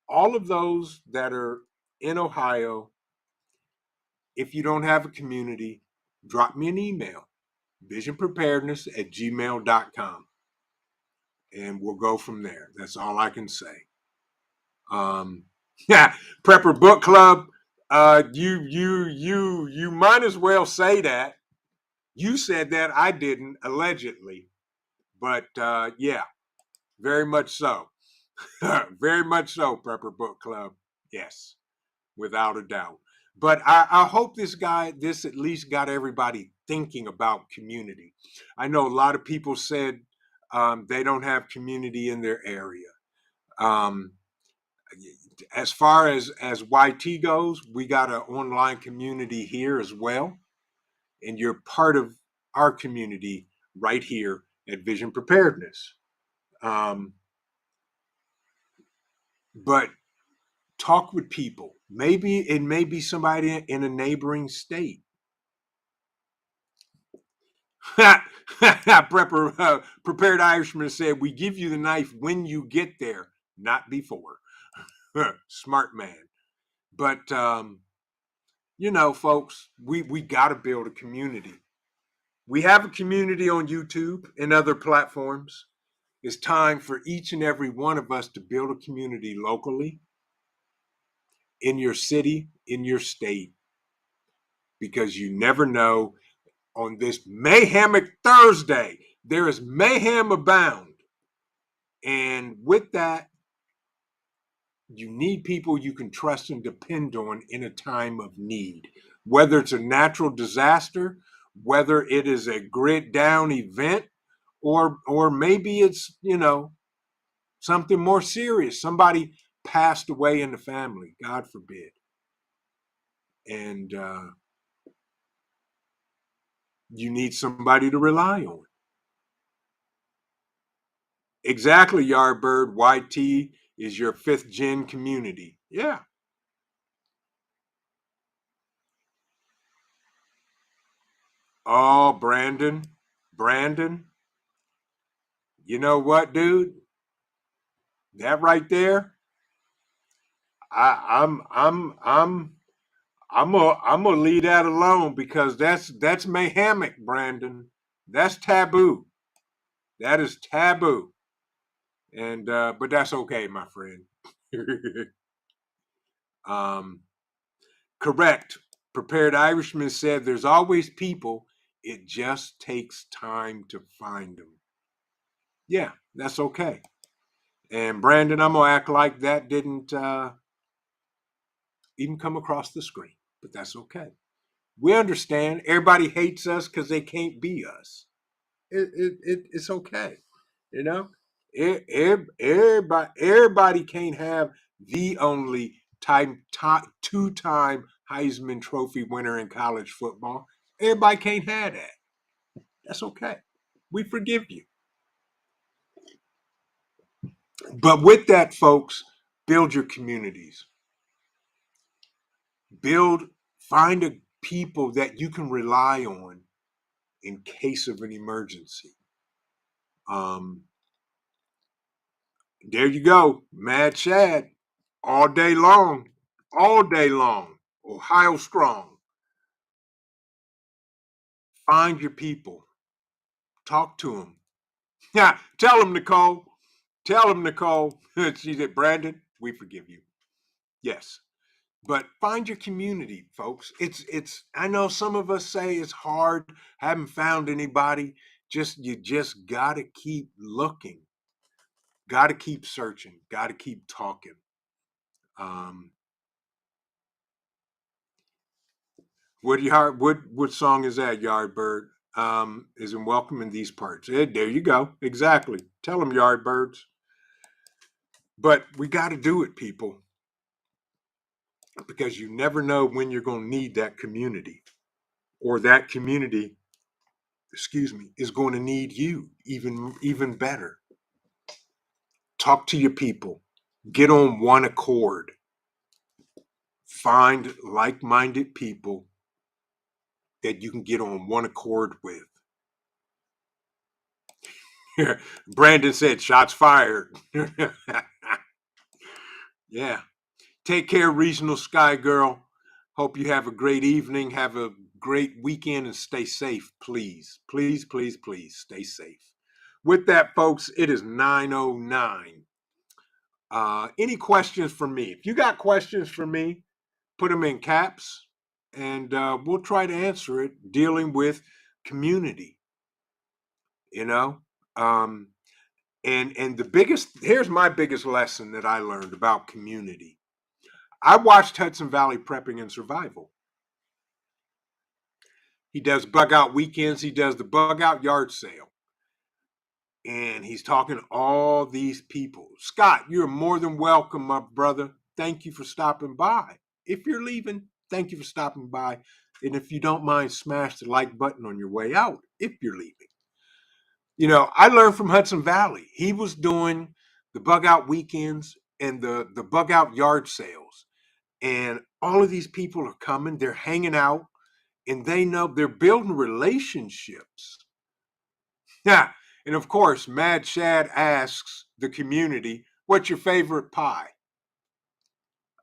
Speaker 2: All of those that are in Ohio, if you don't have a community, drop me an email, visionpreparedness@gmail.com. And we'll go from there. That's all I can say. Prepper Book Club, you might as well say that. You said that, I didn't, allegedly. But yeah, very much so. Very much so, Prepper Book Club. Yes, without a doubt. But I hope this at least got everybody thinking about community. I know a lot of people said they don't have community in their area. As far as YT goes, we got an online community here as well. And you're part of our community right here at Vision Preparedness. But talk with people. Maybe it may be somebody in a neighboring state. Prepared Irishman said, we give you the knife when you get there, not before. Smart man. But, folks, we got to build a community. We have a community on YouTube and other platforms. It's time for each and every one of us to build a community locally, in your city, in your state, because you never know. on this MAYHEMIC Thursday. There is mayhem abound. And with that, you need people you can trust and depend on in a time of need. Whether it's a natural disaster, whether it is a grid down event, or maybe it's, something more serious. Somebody passed away in the family, God forbid. And you need somebody to rely on. Exactly, Yardbird. YT is your 5th gen community. Yeah. Oh, Brandon. You know what, dude? That right there, I'm gonna leave that alone because that's mayhemic, Brandon. That's taboo. That is taboo. And but that's okay, my friend. um, correct. Prepared Irishman said there's always people, it just takes time to find them. Yeah, that's okay. And Brandon, I'm gonna act like that didn't even come across the screen, but that's okay. We understand. Everybody hates us because they can't be us. It's okay, you know. Everybody can't have the only two-time Heisman Trophy winner in college football. Everybody can't have that. That's okay. We forgive you. But with that, folks, build your communities. Find a people that you can rely on in case of an emergency. There you go, Mad Shad, all day long, Ohio strong. Find your people, talk to them. Yeah, tell them, Nicole. Tell them, Nicole. She said, Brandon, we forgive you. Yes, but find your community, folks. It's. I know some of us say it's hard, haven't found anybody. You just gotta keep looking, gotta keep searching, gotta keep talking. Um, what song is that, Yardbird? Is in Welcome in These Parts. There you go. Exactly. Tell them, Yardbirds. But we got to do it, people, because you never know when you're going to need that community, or that community, excuse me, is going to need you even better. Talk to your people. Get on one accord. Find like-minded people that you can get on one accord with. Brandon said, shots fired. Yeah. Take care, Regional Sky Girl. Hope you have a great evening. Have a great weekend and stay safe, please. Please, please, please stay safe. With that, folks, it is 9:09. Any questions for me? If you got questions for me, put them in caps and we'll try to answer it, dealing with community, you know? Um, and here's my biggest lesson that I learned about community. I watched Hudson Valley Prepping and Survival. He does bug out weekends. He does the bug out yard sale. And he's talking to all these people. Scott, you're more than welcome, my brother. Thank you for stopping by. If you're leaving, thank you for stopping by. And if you don't mind, smash the like button on your way out if you're leaving. I learned from Hudson Valley. He was doing the bug out weekends and the bug out yard sales. And all of these people are coming, they're hanging out, and they know they're building relationships. Yeah. And of course, Mad Shad asks the community, what's your favorite pie?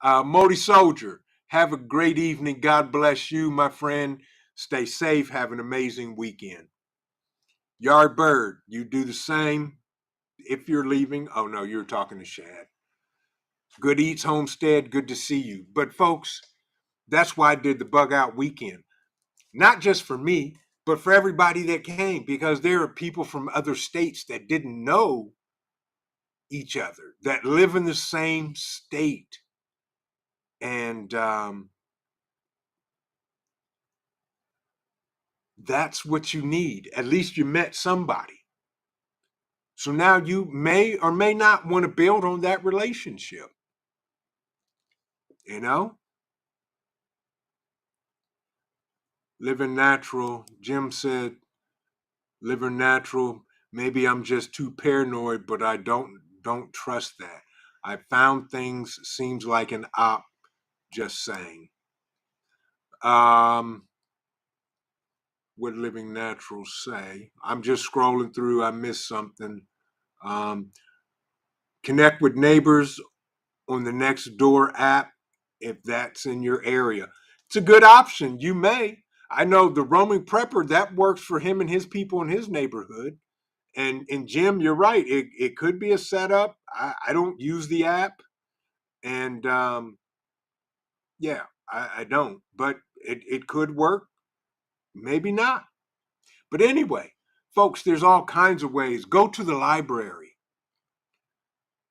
Speaker 2: Modi Soldier, have a great evening. God bless you, my friend. Stay safe. Have an amazing weekend. Yardbird, you do the same if you're leaving. Oh, no, you're talking to Shad. Good Eats Homestead, good to see you. But folks, that's why I did the bug out weekend. Not just for me, but for everybody that came, because there are people from other states that didn't know each other, that live in the same state. And that's what you need. At least you met somebody. So now you may or may not want to build on that relationship. You know? Living natural. Jim said, living natural. Maybe I'm just too paranoid, but I don't trust that. I found things seems like an op, just saying. What living natural say? I'm just scrolling through. I missed something. Um, Connect with neighbors on the next door app if that's in your area. It's a good option. You may. I know the roaming prepper, that works for him and his people in his neighborhood. And Jim, you're right. It could be a setup. I don't use the app. And yeah, I don't. But it could work. Maybe not. But anyway, folks, there's all kinds of ways. Go to the library.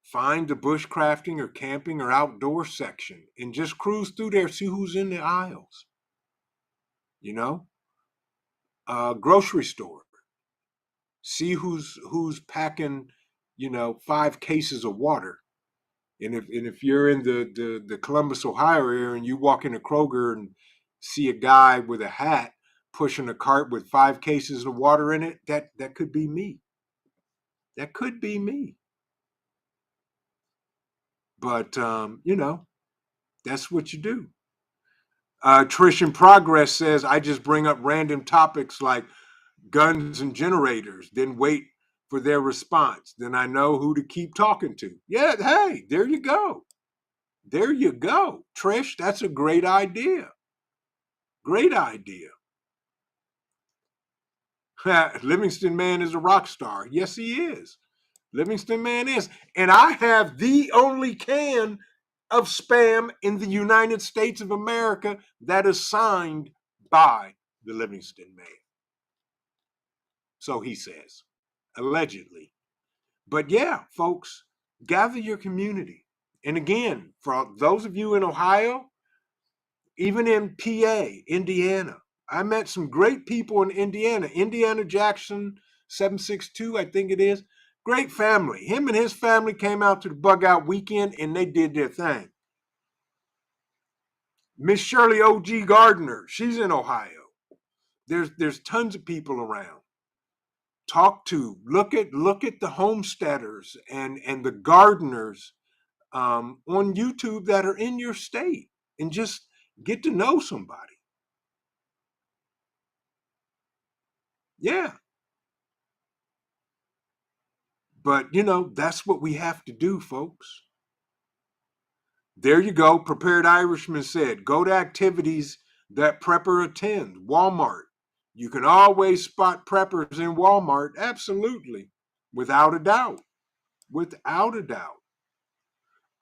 Speaker 2: Find the bushcrafting or camping or outdoor section and just cruise through there, see who's in the aisles. You know, grocery store, see who's packing, 5 cases of water. And if you're in the Columbus, Ohio area, and you walk into Kroger and see a guy with a hat pushing a cart with 5 cases of water in it, that could be me. That could be me. But that's what you do. Trish in Progress says, I just bring up random topics like guns and generators, then wait for their response. Then I know who to keep talking to. Yeah, hey, there you go. There you go. Trish, that's a great idea. Great idea. Livingston Man is a rock star. Yes, he is. Livingston Man is. And I have the only can of Spam in the United States of America that is signed by the Livingston Man. So he says, allegedly. But yeah, folks, gather your community. And again, for those of you in Ohio, even in PA, Indiana, I met some great people in Indiana. Indiana Jackson 762, I think it is. Great family. Him and his family came out to the bug out weekend and they did their thing. Miss Shirley O.G. Gardner, she's in Ohio. There's tons of people around. Talk to, look at the homesteaders and the gardeners on YouTube that are in your state, and just get to know somebody. Yeah. But that's what we have to do, folks. There you go. Prepared Irishman said, go to activities that prepper attend. Walmart. You can always spot preppers in Walmart. Absolutely. Without a doubt. Without a doubt.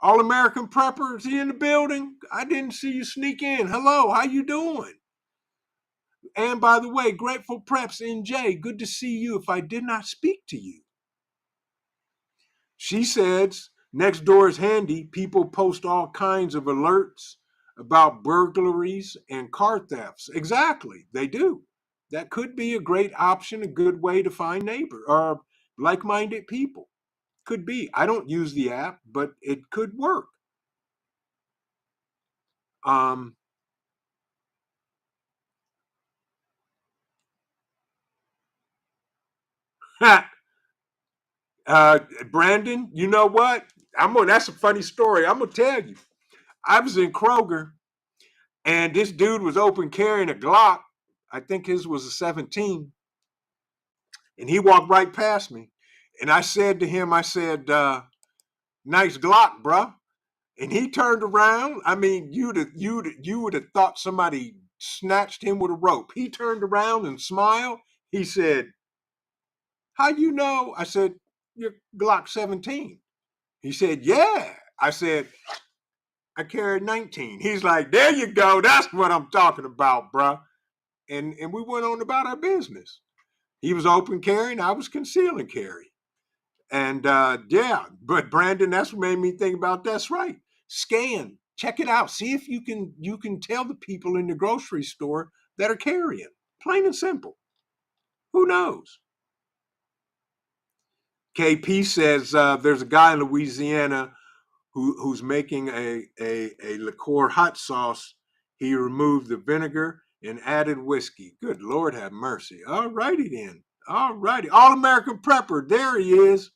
Speaker 2: All American Prepper, is he in the building? I didn't see you sneak in. Hello, how you doing? And by the way, Grateful Preps NJ, good to see you if I did not speak to you. She says, next door is handy. People post all kinds of alerts about burglaries and car thefts. Exactly, they do. That could be a great option, a good way to find neighbor or like-minded people. Could be. I don't use the app, but it could work. Um, Brandon, you know what? That's a funny story. I'm gonna tell you. I was in Kroger and this dude was open carrying a Glock. I think his was a 17. And he walked right past me. And I said to him, I said, nice Glock, bruh. And he turned around. I mean, you would have thought somebody snatched him with a rope. He turned around and smiled. He said, how you know? I said, your Glock 17. He said, yeah. I said, I carried 19. He's like, there you go. That's what I'm talking about, bruh. and we went on about our business. He was open carry, and I was concealing carry. And yeah, but Brandon, that's what made me think about that's right. Scan, check it out. See if you can tell the people in the grocery store that are carrying. Plain and simple. Who knows? KP says there's a guy in Louisiana who's making a liqueur hot sauce. He removed the vinegar and added whiskey. Good Lord have mercy. All righty then. All righty. All American Prepper. There he is.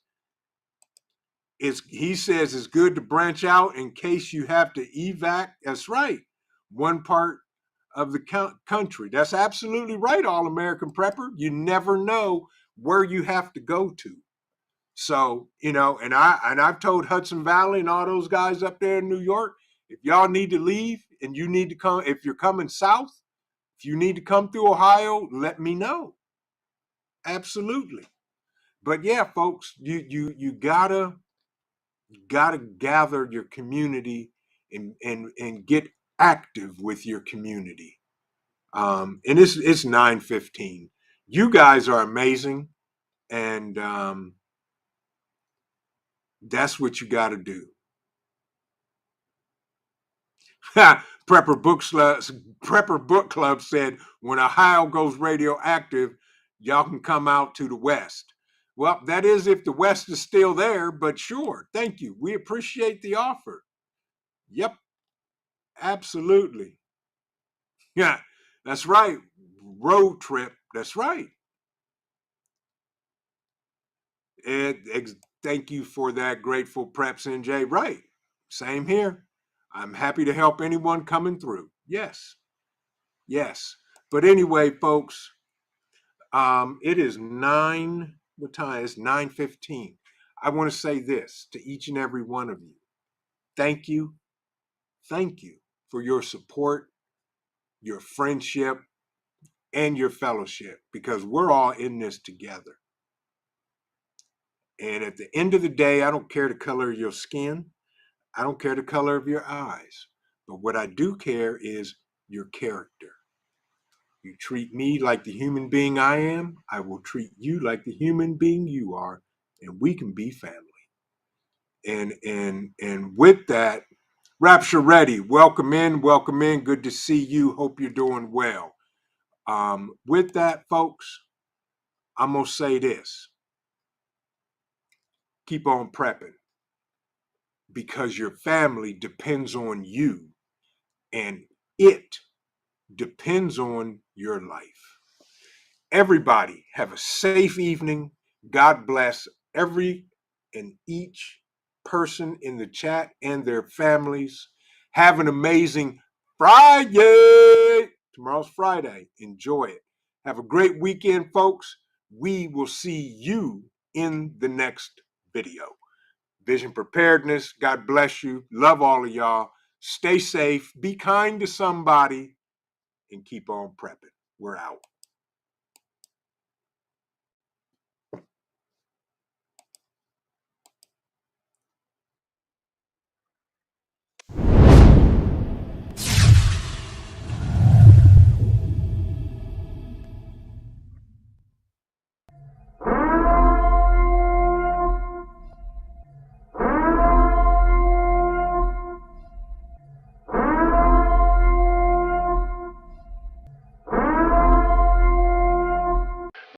Speaker 2: He says it's good to branch out in case you have to evac. That's right. One part of the country. That's absolutely right, All American Prepper. You never know where you have to go to. So, and I've told Hudson Valley and all those guys up there in New York, if y'all need to leave and you need to come, if you're coming south, if you need to come through Ohio, let me know. Absolutely. But yeah, folks, you gotta gather your community and get active with your community. And it's 9:15. You guys are amazing, and that's what you got to do. Prepper Book Club said, when Ohio goes radioactive, y'all can come out to the West. Well, that is if the West is still there, but sure. Thank you. We appreciate the offer. Yep, absolutely. Yeah, that's right. Road trip. That's right. Thank you for that, Grateful Preps NJ. Right. Same here. I'm happy to help anyone coming through. Yes. Yes. But anyway, folks, it is what time? It's 9:15. I want to say this to each and every one of you. Thank you. Thank you for your support, your friendship, and your fellowship, because we're all in this together. And at the end of the day, I don't care the color of your skin. I don't care the color of your eyes. But what I do care is your character. You treat me like the human being I am, I will treat you like the human being you are, and we can be family. And with that, Rapture Ready, welcome in, welcome in. Good to see you. Hope you're doing well. With that, folks, I'm gonna say this. Keep on prepping, because your family depends on you, and it depends on your life. Everybody have a safe evening. God bless every and each person in the chat and their families. Have an amazing Friday. Tomorrow's Friday. Enjoy it. Have a great weekend, folks. We will see you in the next video. Vision Preparedness. God bless you. Love all of y'all. Stay safe. Be kind to somebody and keep on prepping. We're out.